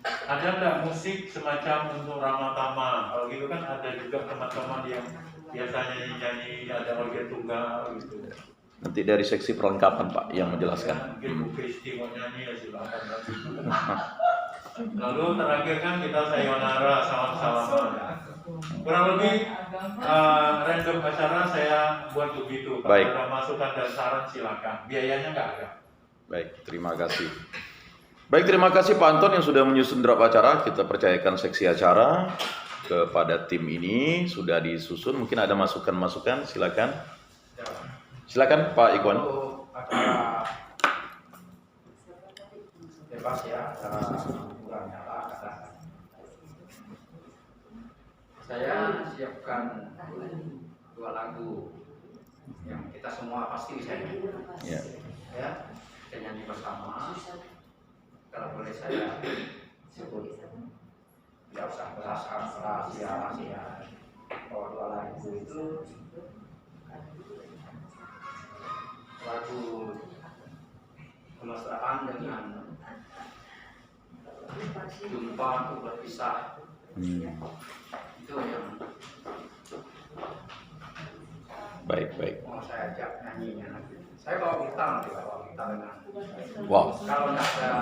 Ada nggak musik semacam untuk Ramatama? Kalau gitu kan ada juga teman-teman yang biasanya nyanyi, ada organ tunggal gitu. Nanti dari seksi perlengkapan Pak yang menjelaskan. Ya, mungkin Bu Kristi mau nyanyi ya silakan. Lalu terakhir kan kita sayonara, salam-salaman. Kurang lebih random acara saya buat begitu. Kalau Baik. ada masukan dan saran silakan. Biayanya nggak ada. Baik, terima kasih. Baik, terima kasih Pak Anton yang sudah menyusun draft acara. Kita percayakan seksi acara kepada tim ini, sudah disusun. Mungkin ada masukan-masukan, silakan. Silakan Pak Ikhwan. Untuk acara bebas ya, acara hiburan nyata kata. Saya siapkan 2 lagu yang kita semua pasti bisa nyanyi. Ya. Ya, kita nyanyi bersama. Kalau boleh saya sebut, tidak usah rahasia. Kalau 2 lagu itu lagu kemesraan dengan jumpa untuk berpisah. Itu yang Baik. mau saya ajak nyanyinya. Saya bawa gitar nanti, bawa gitar dengan. Wow. Kalau nggak ada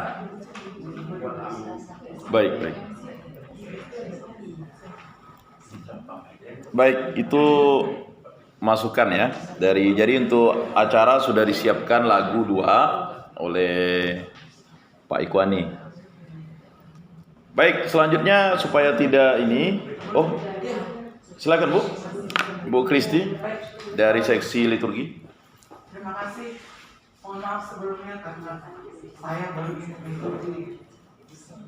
buat lagu. Baik. Baik, itu masukan ya. Jadi untuk acara sudah disiapkan lagu 2 oleh Pak Ikhwani. Baik, selanjutnya supaya tidak ini, silakan Bu Kristi dari seksi liturgi. Terima kasih. Mohon maaf sebelumnya karena saya baru ini mengikuti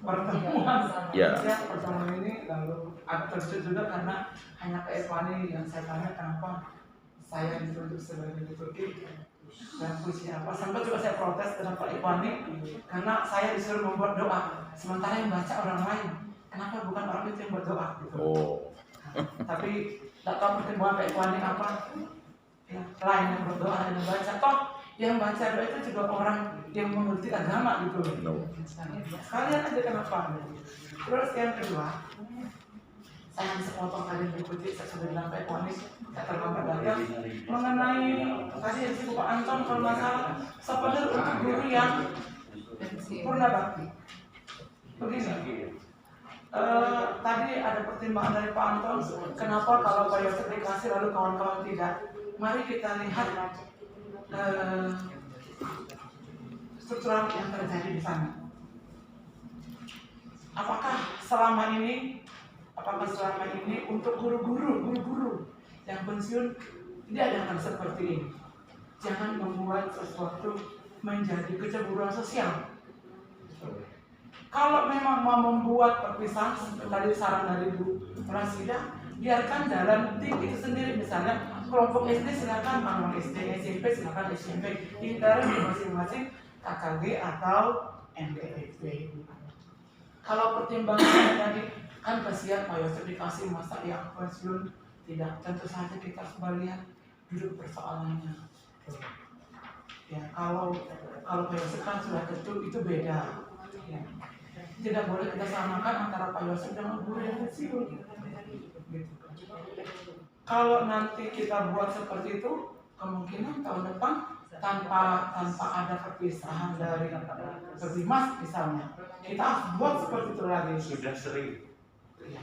pertemuan. Ya. Saya pertemuan ini lalu agak terkejut juga karena hanya ke Ekwani yang saya tanya kenapa saya ditunjuk sebagai liturgi dan puisi apa. Sampai juga saya protes dengan Pak Ikwani karena saya disuruh membuat doa, sementara yang baca orang lain. Kenapa bukan orang itu yang berdoa? Gitu. Oh. Tapi tak tahu pertimbangan Pak Ikwani apa. Ya, lain yang berdoa dan yang baca. Toh yang baca doa itu juga orang yang mengerti agama gitu. No. Sekalian aja kenapa? Terus yang kedua, saya sepotong tadi berikutnya saya sudah bilang Pak Ikwani, saya terlambat datang mengenai tadi yang disebut Pak Anton kalau nggak salah sebenarnya untuk guru yang purna bakti. Begini, tadi ada pertimbangan dari Pak Anton, kenapa kalau Pak Yosef dikasih lalu kawan-kawan tidak? Mari kita lihat struktural yang terjadi di sana. Apakah selama ini untuk guru-guru yang pensiun diadakan seperti ini? Jangan membuat sesuatu menjadi kecemburuan sosial. Kalau memang mau membuat perpisahan, tadi saran dari Bu Rasida, biarkan dalam tim itu sendiri. Misalnya kelompok SD silakan anak SD, SMP silakan SMP, di dalam masing-masing KKG atau NPFP. Kalau pertimbangannya tadi kan kasihan Pak Yosef dikasih masa yang pensiun, tidak, tentu saja kita coba lihat duduk persoalannya. Ya, kalau Pak Yosef kan sudah tentu itu beda. Ya. Tidak boleh kita samakan antara Pak Yosef dengan guru yang pensiun. Gitu. Kalau nanti kita buat seperti itu, kemungkinan tahun depan tanpa ada perpisahan dari Perbimas misalnya, kita buat seperti itu lagi. Sudah sering.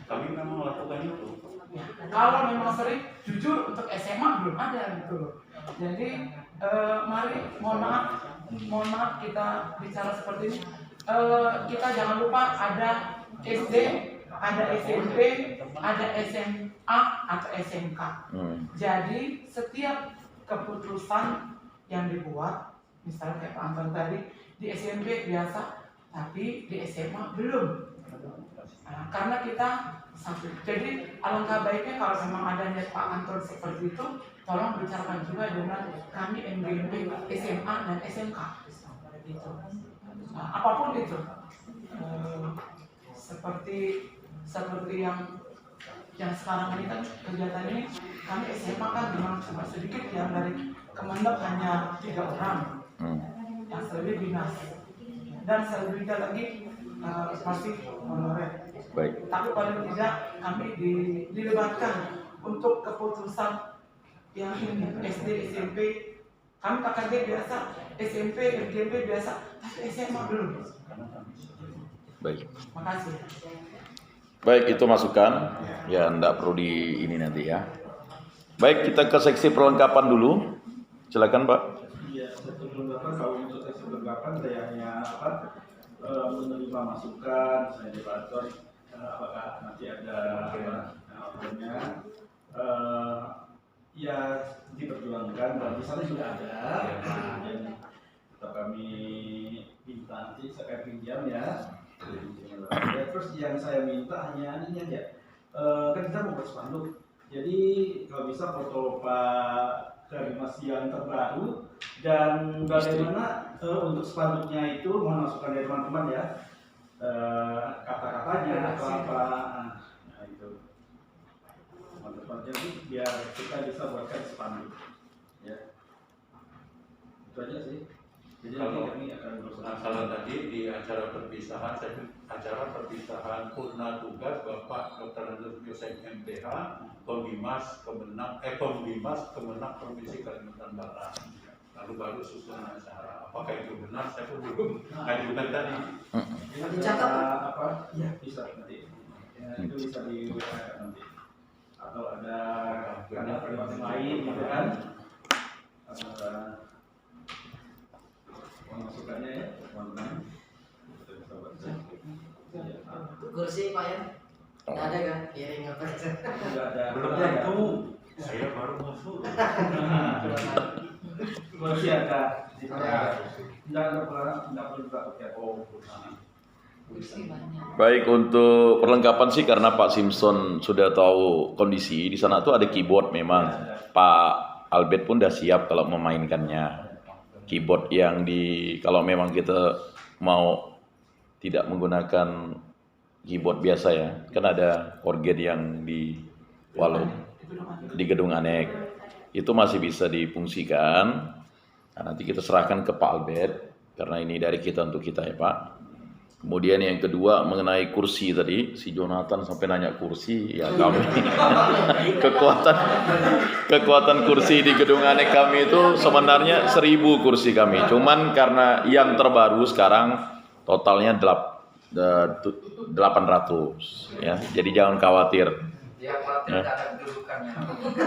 Kami memang melakukan itu. Ya, kalau memang sering, jujur untuk SMA belum ada gitu loh. Jadi mari mohon maaf kita bicara seperti ini. Kita jangan lupa ada SD, ada SMP, ada SMA atau SMK. Jadi setiap keputusan yang dibuat, misalnya kayak Pak Anton tadi di SMP biasa, tapi di SMA belum. Nah, karena kita satu. Jadi alangkah baiknya kalau memang ada niat Pak Anton seperti itu, tolong bicarakan juga dengan kami MGMP SMA dan SMK. Gitu. Nah, apapun itu, seperti yang sekarang ini kan kegiatan ini kami SMA kan memang cuma sedikit yang dari Kemendak hanya 3 orang yang selebih dinas dan selebihnya lagi masih honorer. Baik. Tapi paling tidak kami dilibatkan untuk keputusan yang ini SD, SMP, kami KKG biasa, SMP, MGMP biasa, tapi SMA belum. Baik. Makasih. Baik, itu masukan. Ya, enggak perlu di ini nanti ya. Baik, kita ke seksi perlengkapan dulu. Silakan, Pak. Iya, seksi perlengkapan. Kalau untuk seksi perlengkapan saya hanya menerima masukan, saya debator apakah nanti ada outline-nya. Ya diperjuangkan dan misalnya sudah ada dan tetap kami minta nanti saya pinjam ya. Terus yang saya minta hanya ini aja, kan kita mau buat spanduk, jadi kalau bisa foto Pak Karimas yang terbaru dan bagaimana untuk spanduknya itu mohon masukan dari teman-teman ya, kata-katanya atau apa, nah itu teman-teman jadi biar kita bisa buatkan spanduk ya, itu aja sih. Jadi Kalau kami akan berusaha. kalau tadi di acara perpisahan, purna tugas Bapak Dr. Andrews Yosef MPH, Pembimas Kemenak Provinsi Kalimantan Barat. Lalu baru susunan acara. Apakah itu benar? Saya pun belum ajukan tadi. Dicatat apa? Ya bisa nanti. Ya, itu bisa di nanti. Atau ada pertimbangan lain gitu kan? Masukannya ya, teman-teman. Kursi Pak ya? Nggak ada kan? Piring apa? Tidak ada. Belum tentu. Saya baru masuk. Kursi ada. Tidak perlu pakai. Baik, untuk perlengkapan sih karena Pak Simpson sudah tahu kondisi di sana tuh ada keyboard memang. Pak Albert pun udah siap kalau memainkannya. Keyboard yang kalau memang kita mau tidak menggunakan keyboard biasa ya, kan ada organ yang di gedung anek itu masih bisa difungsikan. Nah, nanti kita serahkan ke Pak Albert karena ini dari kita untuk kita ya Pak. Kemudian yang kedua mengenai kursi tadi, si Jonathan sampai nanya kursi, ya kami kekuatan kursi di gedung anek kami itu sebenarnya 1000 kursi kami. Cuman karena yang terbaru sekarang totalnya 800 ya. Jadi jangan khawatir. Ya.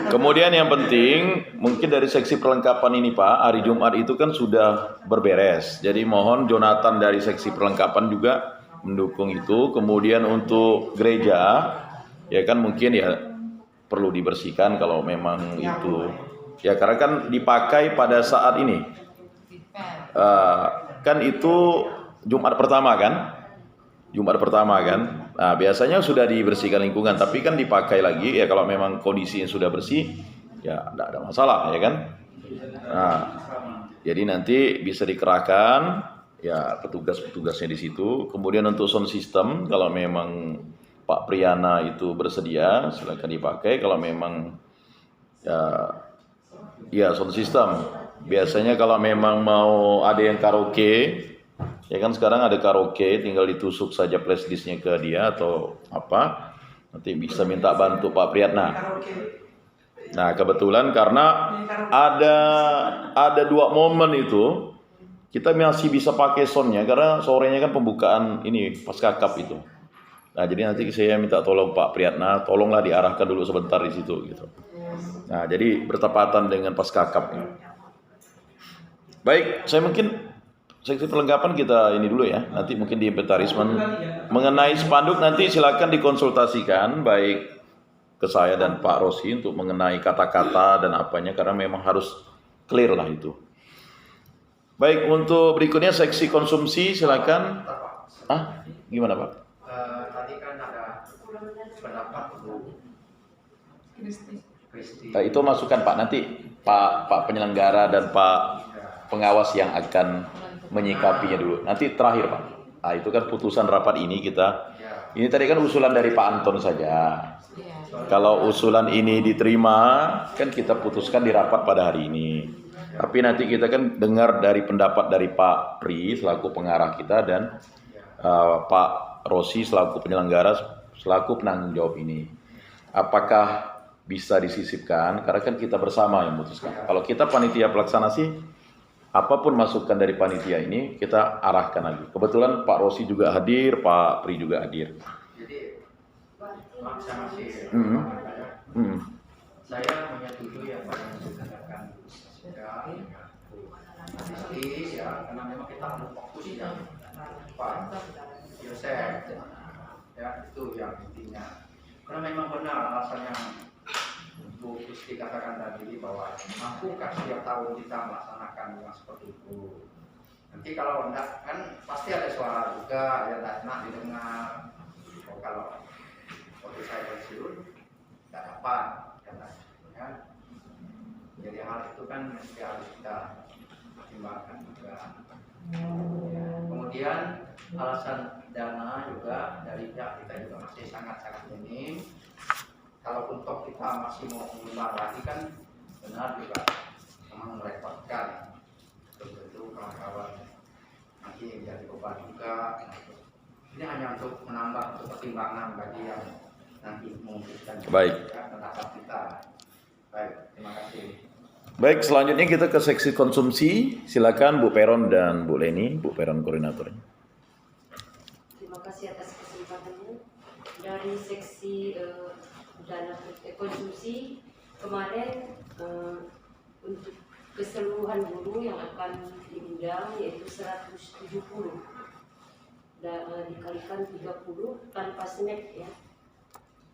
Kemudian yang penting mungkin dari seksi perlengkapan ini Pak, hari Jumat itu kan sudah berberes. Jadi mohon Jonathan dari seksi perlengkapan juga mendukung itu. Kemudian untuk gereja ya kan mungkin ya perlu dibersihkan kalau memang itu. Ya karena kan dipakai pada saat ini. Kan itu Jumat pertama kan? Nah, biasanya sudah dibersihkan lingkungan, tapi kan dipakai lagi ya kalau memang kondisinya sudah bersih, ya tidak ada masalah ya kan. Nah, jadi nanti bisa dikerahkan ya petugas-petugasnya di situ. Kemudian untuk sound system kalau memang Pak Priyana itu bersedia silakan dipakai. Kalau memang ya sound system. Biasanya kalau memang mau ada yang karaoke, ya kan sekarang ada karaoke, tinggal ditusuk saja flashdisknya ke dia atau apa, nanti bisa minta bantu Pak Priyatna. Nah kebetulan karena ada 2 momen itu kita masih bisa pakai soundnya karena sorenya kan pembukaan ini Paskakap itu. Nah jadi nanti saya minta tolong Pak Priyatna, tolonglah diarahkan dulu sebentar di situ gitu. Nah jadi bertepatan dengan Paskakap. Baik, saya mungkin seksi perlengkapan kita ini dulu ya. Nanti mungkin di inventarisme mengenai spanduk nanti silakan dikonsultasikan baik ke saya dan Pak Rosi untuk mengenai kata-kata dan apanya karena memang harus clear lah itu. Baik, untuk berikutnya seksi konsumsi silakan. Gimana Pak? Tadi kan ada pendapat Bu Kristi. Itu masukan Pak, nanti Pak penyelenggara dan Pak pengawas yang akan menyikapinya dulu. Nanti terakhir Pak. Nah, itu kan putusan rapat ini kita. Ini tadi kan usulan dari Pak Anton saja. Kalau usulan ini diterima, kan kita putuskan di rapat pada hari ini. Tapi nanti kita kan dengar dari pendapat dari Pak Pri selaku pengarah kita dan Pak Rosi selaku penyelenggara, selaku penanggung jawab ini. Apakah bisa disisipkan? Karena kan kita bersama yang memutuskan. Kalau kita panitia pelaksana sih, apapun masukan dari panitia ini kita arahkan lagi. Kebetulan Pak Rosi juga hadir, Pak Pri juga hadir. Jadi saya masih saya menyetujui apa yang dikatakan ya, karena memang kita harus fokus ya Pak Yosef ya, itu yang intinya. Karena memang benar alasan yang Bu Kristi katakan tadi bahwa mampukah setiap tahun kita melaksanakan yang seperti itu. Nanti kalau enggak kan pasti ada suara juga, ya tak enak didengar. Kalau waktu saya pensiun tidak dapat kan. Jadi hal itu kan mesti harus kita pertimbangkan juga. Ya. Kemudian alasan dana juga dari pihak kita juga masih sangat-sangat minim. Kalaupun toh kita masih mau mengubah lagi kan benar juga memang merepotkan. Tentu kawan-kawan nanti menjadi beban juga. Ini hanya untuk menambah untuk pertimbangan bagi yang nanti membutuhkan pendapat kita. Baik, terima kasih. Baik, selanjutnya kita ke seksi konsumsi. Silakan Bu Peron dan Bu Leni, Bu Peron koordinatornya. Terima kasih atas kesempatannya. Dari seksi dana konsumsi kemarin untuk keseluruhan guru yang akan diundang yaitu 170 dan dikalikan 30 tanpa snack ya,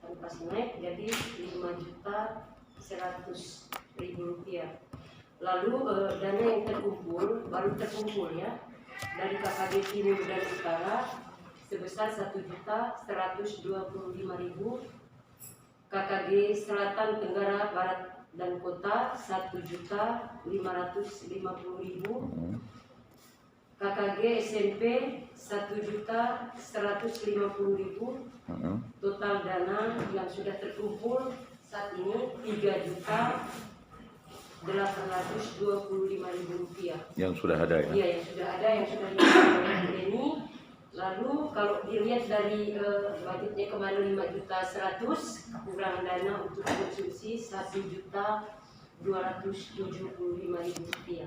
tanpa snack jadi 5.100.000 rupiah. Lalu dana yang terkumpul baru terkumpul ya dari KKD Timur dan Utara sebesar 1.125.000, KKD Selatan Tenggara Barat dan kota 1.550.000. KKG SMP 1.150.000. Total dana yang sudah terkumpul saat ini 3.825.000 rupiah. Yang sudah ada ya? Iya, yang sudah ada, yang sudah dilakukan oleh ini. Lalu kalau dilihat dari budgetnya kemarin 5.100.000, kekurangan dana untuk konsumsi 1.275.000 rupiah.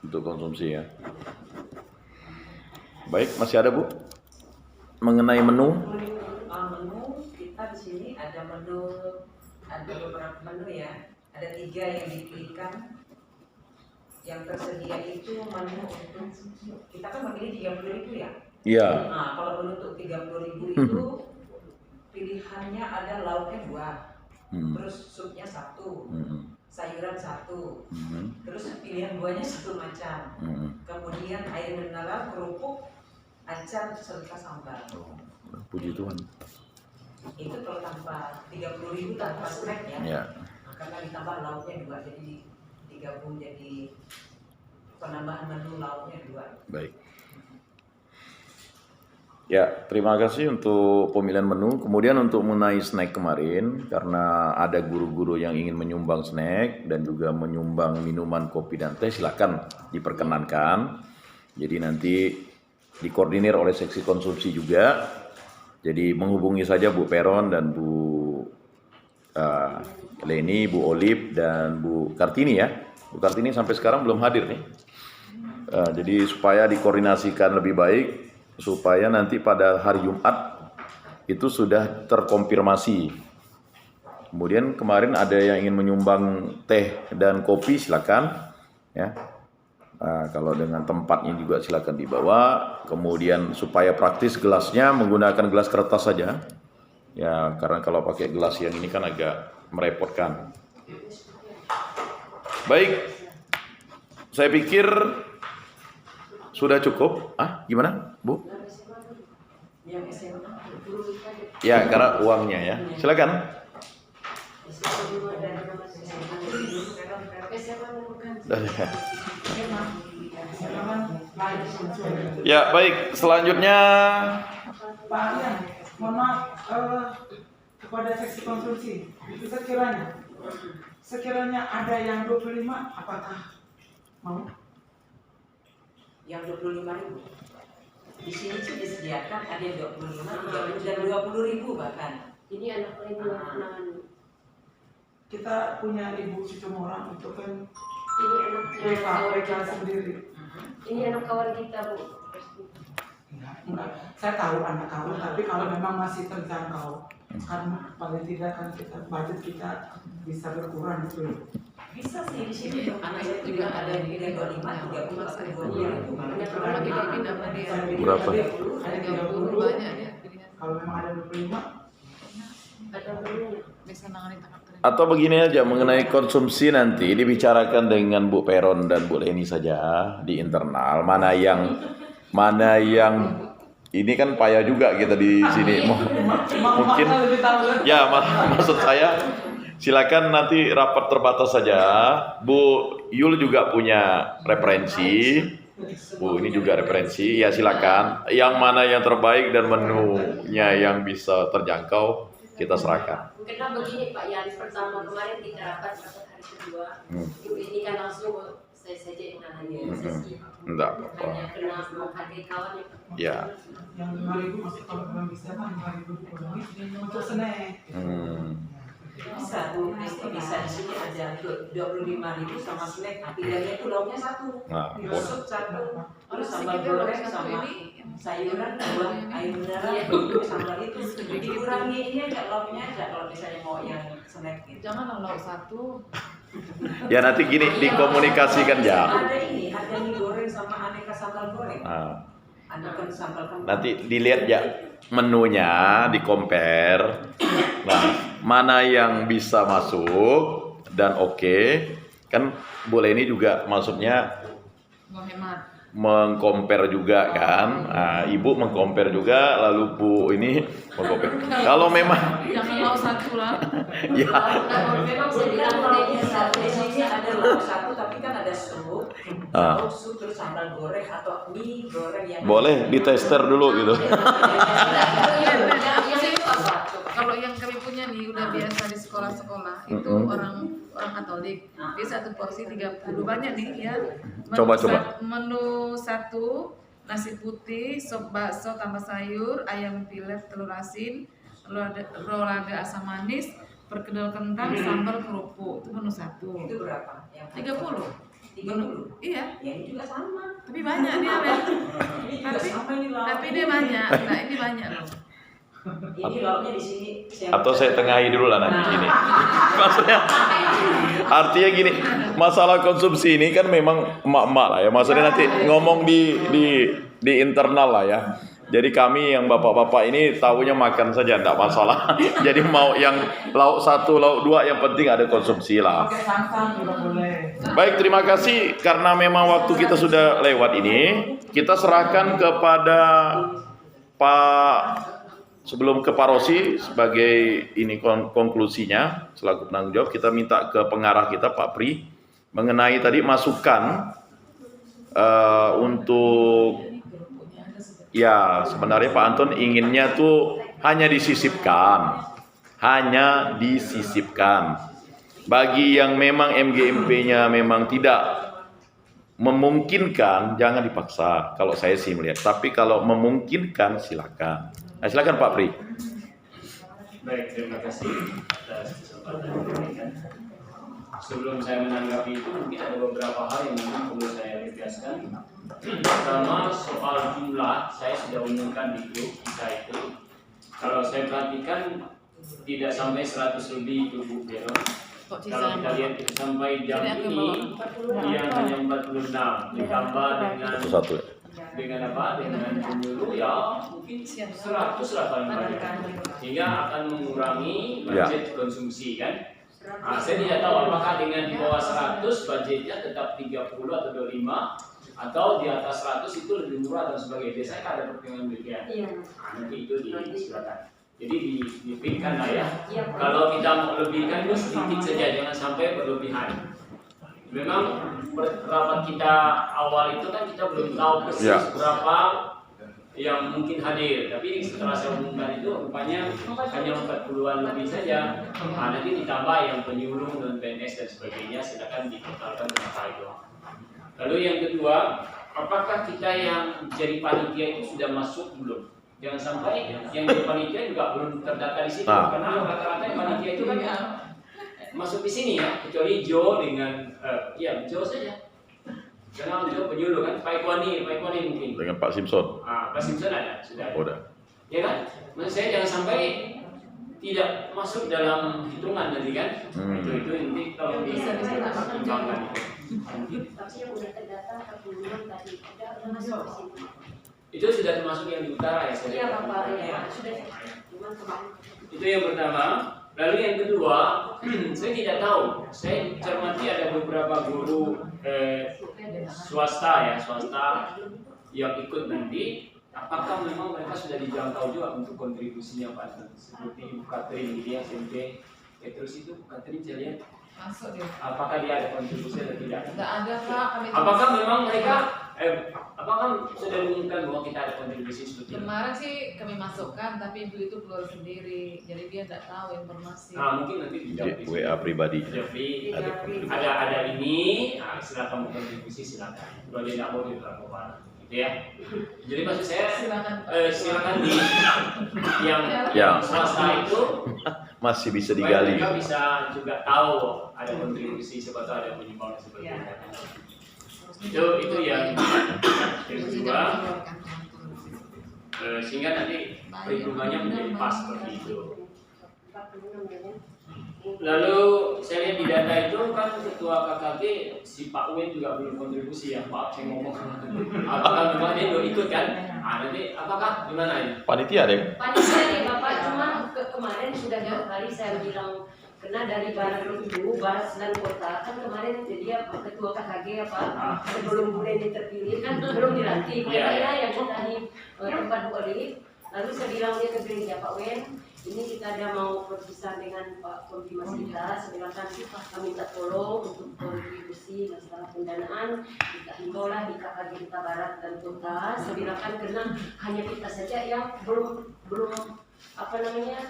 Untuk konsumsi ya. Baik, masih ada Bu? Mengenai menu? Menu kita di sini ada beberapa menu ya. Ada 3 yang dipilihkan. Yang tersedia itu menu untuk kita kan memilih 30.000 ya. Iya. Nah, kalau menu untuk 30.000 itu pilihannya ada lauknya 2, terus supnya 1, sayuran 1, terus pilihan buahnya 1 macam. Kemudian air mineral, kerupuk, acar serta sambal. Puji Tuhan. Itu kalau tanpa 30.000 tanpa snack ya. Ya. Nah, karena ditambah lauknya 2, jadi digabung jadi penambahan menu lauknya 2. Baik. Ya, terima kasih untuk pemilihan menu. Kemudian untuk mengenai snack kemarin, karena ada guru-guru yang ingin menyumbang snack dan juga menyumbang minuman kopi dan teh, silakan diperkenankan. Jadi nanti dikoordinir oleh seksi konsumsi juga. Jadi menghubungi saja Bu Peron dan Bu Leni, Bu Olip, dan Bu Kartini ya. Bu Kartini sampai sekarang belum hadir nih. Jadi supaya dikoordinasikan lebih baik, supaya nanti pada hari Jumat itu sudah terkonfirmasi. Kemudian kemarin ada yang ingin menyumbang teh dan kopi, silakan ya. Kalau dengan tempatnya juga silakan dibawa. Kemudian supaya praktis gelasnya menggunakan gelas kertas saja. Ya, karena kalau pakai gelas yang ini kan agak merepotkan. Baik, saya pikir sudah cukup. Gimana, Bu? Ya, karena uangnya ya. Silakan. Ya, baik. Selanjutnya Pak Aryan, mohon maaf kepada seksi konsumsi, sekiranya ada yang 25, apakah mau? Yang 25.000 di sini sih disediakan ada yang 25, dan 20.000 bahkan. Ini anak lain Kita punya Ibu Situmorang untuk kan ini anak WK sendiri. Ini anak kawan kita, Bu. Enggak. Saya tahu anak kawan, tapi kalau memang masih terjangkau, karena paling tidak kan budget kita bisa berkurang gitu. Bisa sih di sini anak saya juga ada yang 25, 30, 20. Berapa? Ada 30 banyak ya. Kalau memang ada 25, ada menunya. Bisa nangani tangkap. Atau begini aja, mengenai konsumsi nanti dibicarakan dengan Bu Peron dan Bu Leni saja di internal. Mana yang ini kan payah juga kita di sini. Mungkin ya, maksud saya silakan nanti rapat terbatas saja. Bu Yul juga punya referensi. Bu ini juga referensi. Ya silakan. Yang mana yang terbaik dan menunya yang bisa terjangkau kita serahkan. Karena begini Pak, yang pertama kemarin kita rapat hari kedua, Ibu ini kan langsung saya saja yang nanya sesi. Enggak apa-apa. Hanya kena menghargai kawan Ya. yang 5.000 masih kalau memang bisa kan 5.000 dikurangi untuk snack. Bisa Bu, bisa di sini ada 25.000 sama snack. Nah, pilihannya itu lauknya 1, sup 1, terus sambal goreng sama sayuran, buah, air mineral, sambal itu dikurangi ini aja lauknya aja kalau misalnya mau yang snack gitu. Jangan lauk 1. Ya nanti gini dikomunikasikan ya. Ada ini, ada mie goreng sama aneka sambal goreng. Ada sambal kembang. Nanti dilihat ya menunya, di-compare. Nah, mana yang bisa masuk dan oke. Kan boleh ini juga maksudnya Mau hemat. mengcompare juga kan. Nah, Ibu mengcompare juga, lalu Bu ini mengcompare. Kalau memang Jangan lauk satu lah. ya Memang saya bilang Di sini ada lauk satu, tapi kan ada sup, Ah. lauk sup terus sambal goreng atau mie goreng yang boleh ditester dulu gitu. Kalau yang kami punya nih udah biasa di sekolah-sekolah itu orang Katolik. Dia satu porsi 30 banyak nih ya. Coba. Menu satu nasi putih, sop bakso tambah sayur, ayam pilet, telur asin, rolada asam manis, perkedel kentang, sambal kerupuk. Itu menu satu. itu berapa? Yang 30. 30. Iya. Ya ini juga sama. Tapi banyak dia, Ben. Ini juga sama ini lauk. Tapi dia banyak. Nah, ini banyak loh. Ini lauknya di sini. Atau saya tengahi dulu lah nanti ini. Maksudnya artinya gini, masalah konsumsi ini kan memang emak-emak lah ya. Maksudnya nanti ngomong di internal lah ya. Jadi kami yang bapak-bapak ini tahunya makan saja, enggak masalah. Jadi mau yang lauk satu, lauk dua, yang penting ada konsumsi lah. Pakai santan juga boleh. Baik, terima kasih karena memang waktu kita sudah lewat ini. Kita serahkan kepada sebelum ke Pak Rosi sebagai ini konklusinya selaku penanggung jawab, kita minta ke pengarah kita Pak Pri mengenai tadi masukan untuk ya sebenarnya Pak Anton inginnya tuh hanya disisipkan bagi yang memang MGMP-nya memang tidak memungkinkan jangan dipaksa kalau saya sih melihat, tapi kalau memungkinkan silakan. Nah, silakan Pak Pri. Baik, terima kasih atas kesempatan yang diberikan. Sebelum saya menanggapi itu, mungkin ada beberapa hal yang mungkin perlu saya tegaskan. Pertama, soal jumlah, saya sudah umumkan di grup kita itu. Kalau saya perhatikan, tidak sampai 100 lebih itu Bu Beno. Kalau kita lihat itu sampai jam ini, yang hanya 46, ditambah dengan penyuluh ya mungkin 100 lah paling banyak, sehingga akan mengurangi budget konsumsi kan. Nah, saya tidak tahu apakah dengan di bawah 100 budgetnya tetap 30 atau 25 atau di atas 100 itu lebih murah dan sebagainya. Biasanya kan ada pertimbangan demikian. Nah, nanti itu disilakan. Jadi dipikirkan lah ya. Kalau kita mau lebihkan itu sedikit saja, jangan sampai berlebihan. Memang rapat kita awal itu kan kita belum tahu persis berapa yang mungkin hadir, tapi setelah saya umumkan itu rupanya hanya 40-an lebih saja. Nah, nanti ditambah yang penyuluh dan PNS dan sebagainya, silakan ditotalkan berapa itu. Lalu yang kedua, apakah kita yang jadi panitia itu sudah masuk belum? Jangan sampai yang jadi panitia juga belum terdata di situ, karena rata-rata yang panitia itu kan masuk di sini ya, kecuali Jo dengan Jo saja. Karena Jo penyuluh kan, Pak Ikwani mungkin. Dengan Pak Simpson. Pak Simpson ada, sudah. Udah. Ya kan? Maksud saya jangan sampai tidak masuk dalam hitungan nanti kan. Itu nanti kalau dipertimbangkan. Tapi yang udah terdata 40 tadi sudah masuk di sini. Itu sudah termasuk yang di utara ya? Iya Bapak, ya sudah. Itu yang pertama. Lalu yang kedua, saya tidak tahu. Saya cermati ada beberapa guru swasta yang ikut nanti. Apakah memang mereka sudah dijangkau juga untuk kontribusinya Pak? Seperti Ibu Katrin gitu ya, SMP. Terus itu Bu Katrin saya lihat. Masuk dia. Apakah dia ada kontribusi atau tidak? Tidak ada Pak. Apakah memang mereka apakah sudah diumumkan bahwa kita ada kontribusi seperti itu? Kemarin sih kami masukkan, tapi ibu itu keluar sendiri, jadi dia tidak tahu informasi. Nah, mungkin nanti dijawab di WA pribadi. Ada ini, silakan kontribusi silakan. Kalau dia tidak mau dilakukan, gitu ya. Jadi maksud saya silakan di yang swasta itu masih bisa digali. Mereka bisa juga tahu ada kontribusi, siapa tahu ada penyumbang dan sebagainya. Itu yang kedua, sehingga nanti perhitungannya menjadi pas seperti itu. Lalu saya lihat di data itu kan ketua KKG si Pak Wen juga belum kontribusi ya Pak, saya ngomong. Apakah memang dia belum ikut kan? Nanti apakah gimana ini? Panitia deh. Panitia nih Bapak, cuma kemarin sudah jauh kali saya bilang Karena dari barat itu, barat dan kota kan kemarin dia ketua KKG apa sebelum Bu Leni terpilih kan belum dilantik. Makanya yang tadi tempat Bu Oli, lalu saya bilang dia ke gereja Pak Wen, ini kita ada mau berpisah dengan Pak Konfirmas kita, silakan kita minta tolong untuk kontribusi masalah pendanaan, kita himbaulah di KKG kita barat dan kota, silakan karena hanya kita saja yang belum apa namanya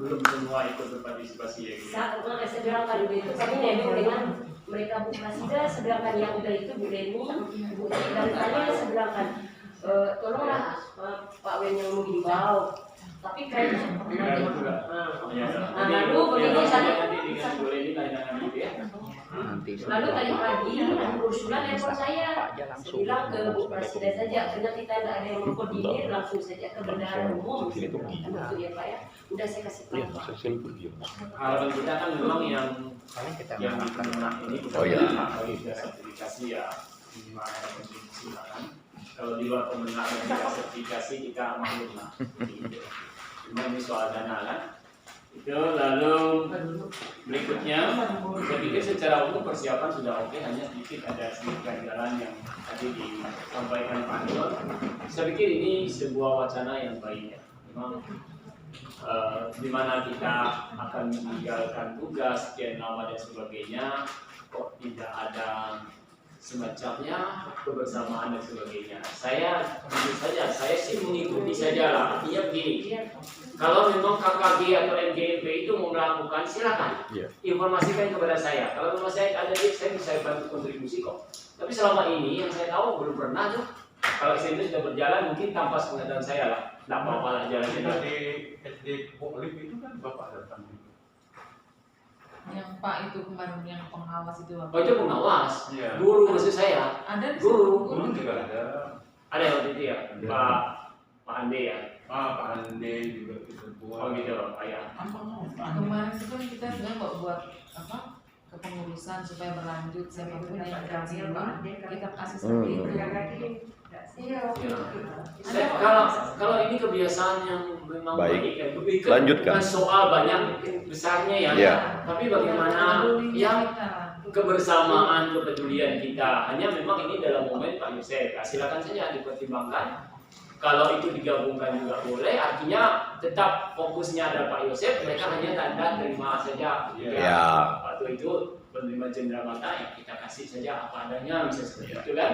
belum semua ikut berpartisipasi ya gitu. Saya bilang kan itu kami nebeng dengan mereka Bu Prasida, sedangkan yang udah itu Bu Leni, Bu dan saya sedangkan tolonglah Pak Wen yang menghimbau. Tapi kayaknya lalu begini lalu tadi pagi Ursula telepon saya bilang ke Bu Presiden saja karena kita tidak ada yang mengkoordinir, langsung saja ke bendahara umum gitu ya Pak ya. Udah saya kasih tahu harapan kita kan memang yang ini kita sertifikasi ya minimal ada kontribusi kan. Kalau di luar pemenang dan sertifikasi kita maklum lah. Cuma ini soal dana kan. Itu lalu berikutnya saya pikir secara umum persiapan sudah oke, hanya sedikit ada sedikit ganjalan yang tadi disampaikan Pak Nur. Saya pikir ini sebuah wacana yang baik ya. Memang di mana kita akan meninggalkan tugas, sekian lama dan sebagainya, kok tidak ada semacamnya kebersamaan dan sebagainya. Saya tentu saja, saya sih mengikuti saja lah. Artinya begini, kalau memang KKG atau MGMP itu mau melakukan, silakan informasikan kepada saya. Kalau memang saya ada di, saya bisa bantu kontribusi kok. Tapi selama ini yang saya tahu belum pernah tuh. Kalau itu sudah berjalan mungkin tanpa sepengetahuan saya lah. Tidak apa-apa lah jalan-jalan. Di SD Poklip itu kan Bapak datang. Yang Pak itu kemarin yang pengawas itu apa? Oh itu pengawas, ya. Guru maksud saya. Ada di guru juga ada. Ada waktu itu ya, Pak Ande ya. Pak Ande juga kita buat. Oh gitu, ayah. Kemarin itu kan kita sebenarnya buat apa? Kepengurusan supaya berlanjut siapapun yang pensiun kita kasih seperti itu. Kalau ini kebiasaan yang memang baik, lanjutkan. Soal banyak besarnya ya. Tapi bagaimana yang kebersamaan, kepedulian kita. Hanya memang ini dalam momen Pak Yosef. Silakan saja dipertimbangkan. Kalau itu digabungkan juga boleh. Artinya tetap fokusnya ada Pak Yosef. Mereka hanya tanda terima saja. Atau itu penerima cenderamata yang kita kasih saja apa adanya, bisa seperti itu kan.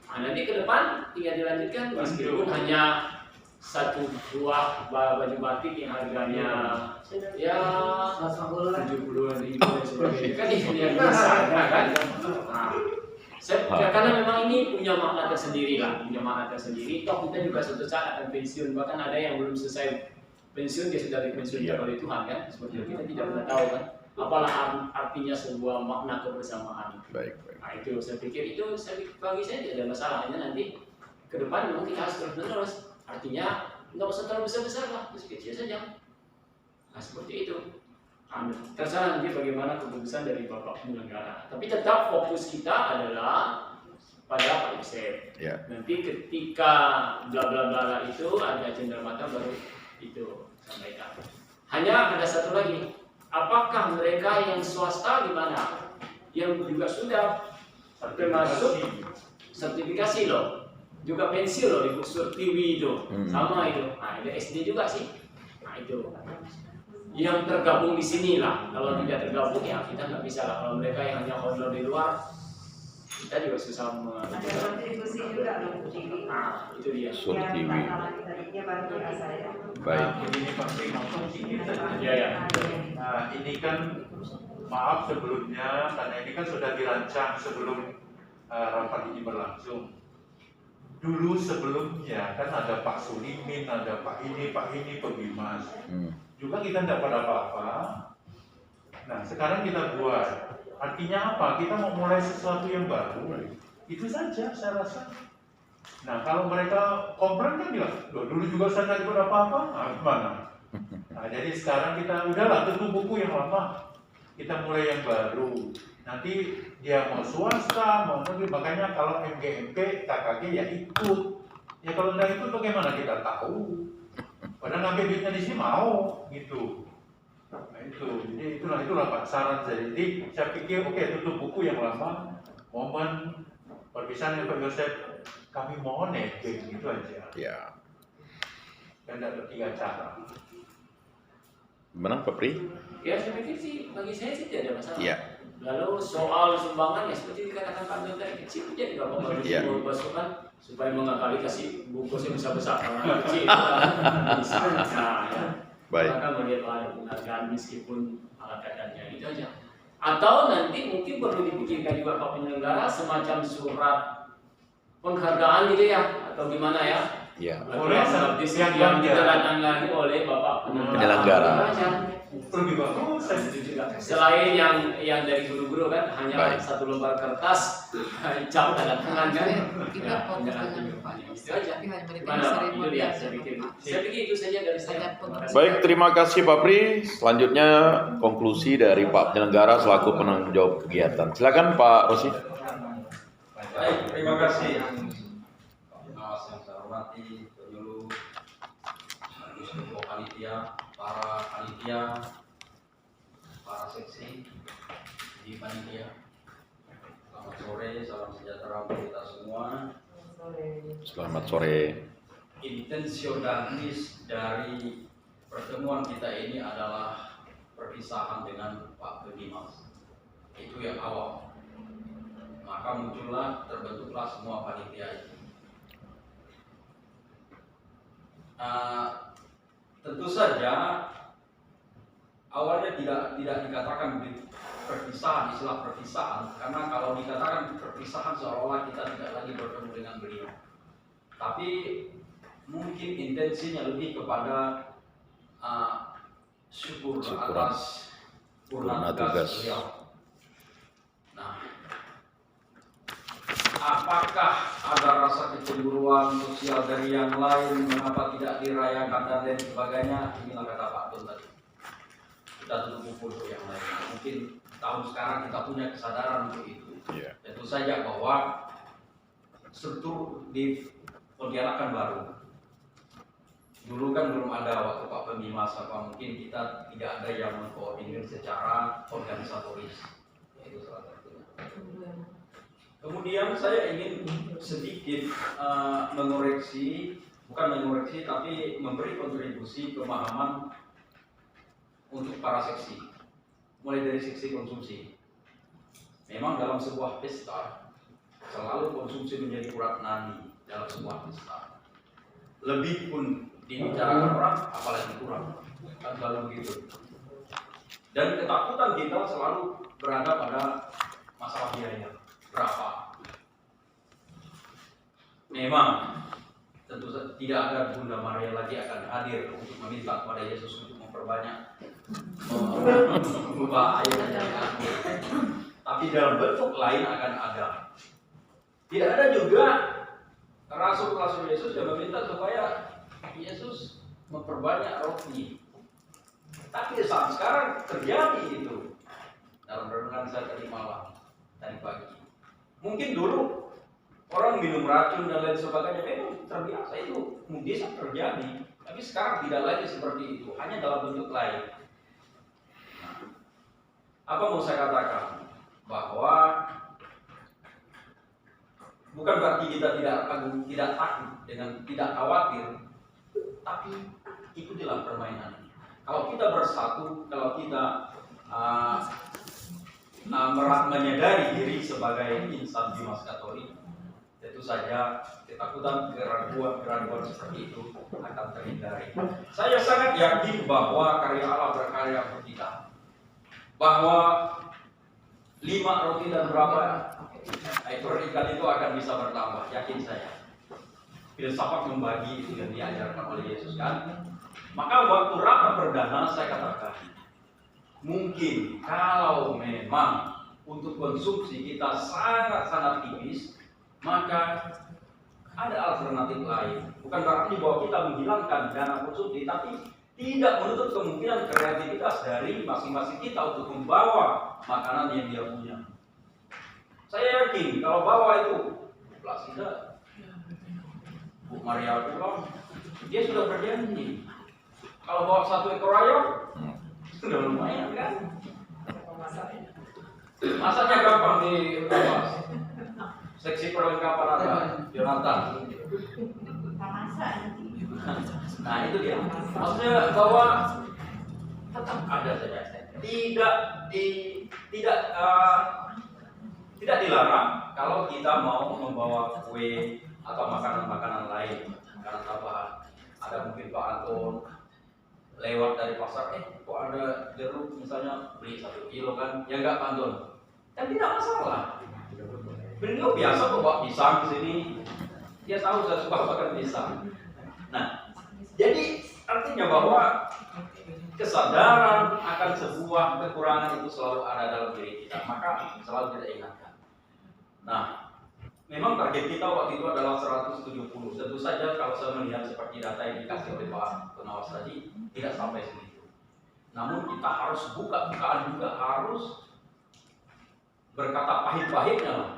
Nah, nanti ke depan tinggal dilanjutkan meskipun hanya 1 buah baju batik yang harganya ya 70.000 dan sebagainya kan yang bisa kan. Karena memang ini punya makna tersendiri lah, punya makna tersendiri. Toh kita juga suatu saat akan pensiun, bahkan ada yang belum selesai pensiun dia sudah dipensiunkan oleh Tuhan kan. Seperti itu kita tidak pernah tahu kan. Apalah artinya sebuah makna kebersamaan. Baik. Nah itu saya pikir itu bagi saya tidak ada masalah. Hanya nanti ke depan memang kita harus terus. Artinya nggak usah terlalu besar lah, kecil saja. Nah seperti itu. Terserah nanti bagaimana keputusan dari Bapak penyelenggara. Tapi tetap fokus kita adalah pada Pak Yosef. Nanti ketika bla bla bla itu ada cenderamata baru itu sampaikan. Hanya ada satu lagi. Apakah mereka yang swasta gimana? Yang juga sudah termasuk sertifikasi loh, juga pensiun loh di Buksur TV itu, sama itu. Nah itu SD juga sih. Nah itu yang tergabung di sini lah. Kalau tidak tergabung ya kita nggak bisa lah. Kalau mereka yang hanya honor di luar, kita juga susah ada kontribusi juga loh TV. Nah itu dia. Sur TV. Baik. Ini penting untuk kita. Nah ini kan maaf sebelumnya karena ini kan sudah dirancang sebelum rapat ini berlangsung. Dulu sebelumnya kan ada Pak Sulimin, ada Pak ini, Pak Bimas. Juga kita tidak pada apa-apa. Nah sekarang kita buat. Artinya apa? Kita mau mulai sesuatu yang baru. Itu saja saya rasa. Nah kalau mereka komplain kan bilang, dulu juga saya tidak buat apa-apa. Nah gimana? Nah jadi sekarang kita udahlah tutup buku yang lama. Kita mulai yang baru. Nanti dia mau swasta, mau negeri. Makanya kalau MGMP, KKG ya ikut. Ya kalau tidak ikut bagaimana kita tahu? Padahal ngambil duitnya di sini mau gitu. Nah, jadi itulah Pak saran saya. Jadi saya pikir oke, tutup buku yang lama, momen perpisahan Pak Yosef, kami mohon netting gitu aja. Ya. Dan ada 3 cara. Gimana Pak Pri? Ya saya pikir sih, bagi saya sih tidak ada masalah. Iya. Lalu soal sumbangan ya seperti dikatakan Pak Don tadi, kecil aja tidak apa-apa. Iya. Masukkan supaya mengakali kasih bungkus yang besar-besar karena kecil kan bisa. Nah, ya. Baik. Maka melihat ada penghargaan meskipun ala kadarnya itu aja. Atau nanti mungkin perlu dipikirkan juga Pak penyelenggara semacam surat penghargaan gitu ya, atau gimana ya? Ya. Boleh, yang ditandatangani oleh Bapak Penyelenggara. Lebih bagus. Selain yang dari guru-guru kan hanya Baik. 1 lembar kertas, cap tanda tangan kan? Kita fokus Jangan dengan Pak itu aja. tapi hanya memberikan Gimana Pak? Itu seremoni dia, aja. saya pikir itu saja dari saya. Terima kasih. Baik, terima kasih Pak Pri. Selanjutnya konklusi dari Pak penyelenggara selaku penanggung jawab kegiatan. Silakan Pak Rosi. Baik, terima kasih. Pengawas yang saya hormati, penyuluh, ketua panitia, para panitia, para seksi di panitia. Selamat sore, salam sejahtera untuk kita semua. Selamat sore. Intensionalis dari pertemuan kita ini adalah perpisahan dengan Pak Dimas. Itu yang awal. Maka terbentuklah semua panitia itu. Tentu saja awalnya tidak dikatakan perpisahan, istilah perpisahan, karena kalau dikatakan perpisahan seolah-olah kita tidak lagi bertemu dengan beliau. Tapi mungkin intensinya lebih kepada syukur atas purna tugas beliau. Nah, apakah ada rasa kecemburuan sosial dari yang lain, mengapa tidak dirayakan dan lain sebagainya? Inilah kata Pak Don tadi. Kita tutup buku untuk yang lain. Mungkin tahun sekarang kita punya kesadaran untuk itu. Tentu saja bahwa struktur di Pontianak kan baru. Dulu kan belum ada waktu Pak Pemimas, apa mungkin kita tidak ada yang mengkoordinir secara organisatoris. Itu salah satunya. Kemudian saya ingin sedikit bukan mengoreksi, tapi memberi kontribusi pemahaman untuk para seksi. Mulai dari seksi konsumsi. Memang dalam sebuah pesta selalu konsumsi menjadi urat nadi dalam sebuah pesta. Lebih pun dibicarakan orang, apalagi kurang. Kan selalu begitu. Dan ketakutan kita selalu berada pada masalah biaya. Berapa? Memang tentu tidak ada Bunda Maria lagi akan hadir untuk meminta kepada Yesus untuk memperbanyak membuka air dan air. Tapi dalam bentuk lain akan ada. Tidak ada juga rasul-rasul Yesus yang meminta supaya Yesus memperbanyak roti. Tapi saat sekarang terjadi itu dalam renungan saya tadi malam, tadi pagi. Mungkin dulu orang minum racun dan lain sebagainya memang terbiasa, itu bisa terjadi. Tapi sekarang tidak lagi seperti itu, hanya dalam bentuk lain. Nah, apa mau saya katakan? Bahwa bukan berarti kita tidak takut dengan tidak khawatir, tapi ikutilah permainan ini. Kalau kita bersatu, kalau kita menyadari diri sebagai insan Dimas Katolik, tentu saja ketakutan, keraguan seperti itu akan terhindari. Saya sangat yakin bahwa karya Allah berkarya untuk kita. Bahwa 5 roti dan berapa ekor ikan itu akan bisa bertambah, yakin saya. Filsafat membagi itu yang diajarkan oleh Yesus kan. Maka waktu rapat perdana saya katakan, mungkin kalau memang untuk konsumsi kita sangat-sangat tipis, maka ada alternatif lain. Bukan berarti bahwa kita menghilangkan dana konsumsi, tapi tidak menutup kemungkinan kreativitas dari masing-masing kita untuk membawa makanan yang dia punya. Saya yakin kalau bawa itu Plasida, Bu Maria bilang, dia sudah berjanji. Kalau bawa 1 ekor ayam, Sudah lumayan kan? Masaknya gampang di apa? Seksi perlengkapan apa? Jonathan. Nah itu dia. Maksudnya bahwa tetap ada saja. Tidak dilarang kalau kita mau membawa kue atau makanan-makanan lain, makanan tambahan. Ada mungkin Pak Anton lewat dari pasar, kok ada jeruk misalnya beli 1 kilo kan, ya enggak Pak Anton, kan tidak masalah. Beliau biasa bawa pisang ke sini, dia tahu saya suka makan pisang. Nah, jadi artinya bahwa kesadaran akan sebuah kekurangan itu selalu ada dalam diri kita, maka selalu kita ingatkan. Nah, memang target kita waktu itu adalah 170. Tentu saja kalau saya melihat seperti data yang dikasih oleh Pak Pengawas tadi, tidak sampai segitu. Namun kita harus buka-bukaan juga, harus berkata pahit-pahitnya lah.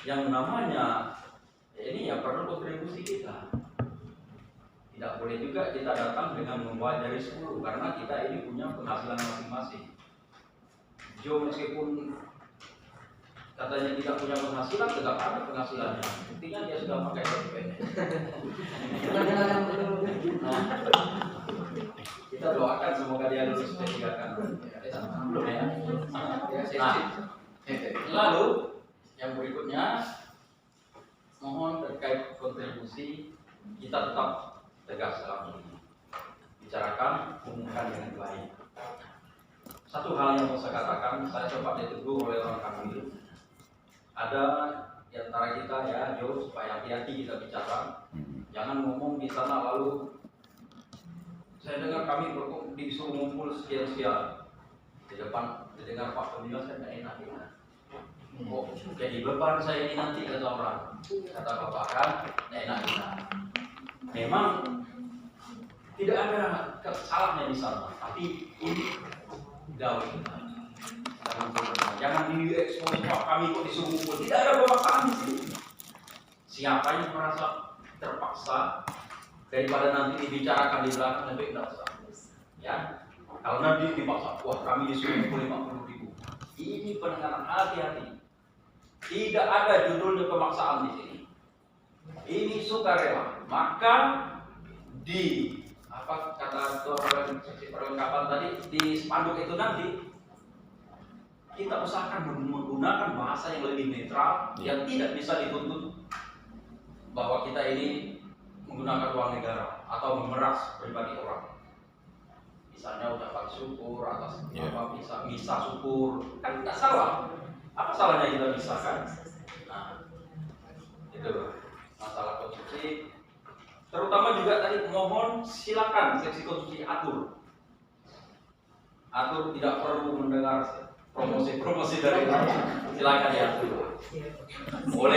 Yang namanya ini ya perlu kontribusi kita. Tidak boleh juga kita datang dengan membawa dari 10, karena kita ini punya penghasilan masing-masing. Jo meskipun katanya tidak punya penghasilan, tetap ada penghasilannya. Buktinya dia sudah pakai SPN. Nah, kita doakan semoga dia lulus P3 kan. Belum ya. Nah, lalu yang berikutnya, mohon terkait kontribusi kita tetap tegas dalam ini. Bicarakan, umumkan dengan baik. Satu hal yang mau saya katakan, saya sempat ditegur oleh orang kami. Ada di antara kita ya, Jo, supaya hati-hati kita bicara. Jangan ngomong di sana lalu saya dengar kami disuruh ngumpul sekian-sekian. Di depan didengar Pak Pemilihan saya tidak enak ya. Oh, jadi beban saya ini nanti kata orang. Kata Bapak kan, tidak enak ya. Memang tidak ada kesalahannya di sana, tapi ini jauh kita. Jangan diekspos, Pak kami kok disuruh kumpul. Tidak ada pemaksaan di sini. Siapa yang merasa terpaksa daripada nanti dibicarakan di belakang lebih tidak usah. Ya, kalau nanti dipaksa, wah kami disuruh kumpul 50.000. Ini pendengaran hati-hati. Tidak ada judulnya pemaksaan di sini. Ini sukarela. Maka di apa kata perlengkapan tadi di spanduk itu nanti kita usahakan menggunakan bahasa yang lebih netral, yang tidak bisa dituntut bahwa kita ini menggunakan uang negara atau memeras pribadi orang. Misalnya ucapan syukur atas apa misa syukur, kan tidak salah. Apa salahnya kita misalkan? Nah, itu masalah konsumsi. Terutama juga tadi mohon silakan seksi konsumsi atur, tidak perlu mendengar promosi dari silakan diatur. Boleh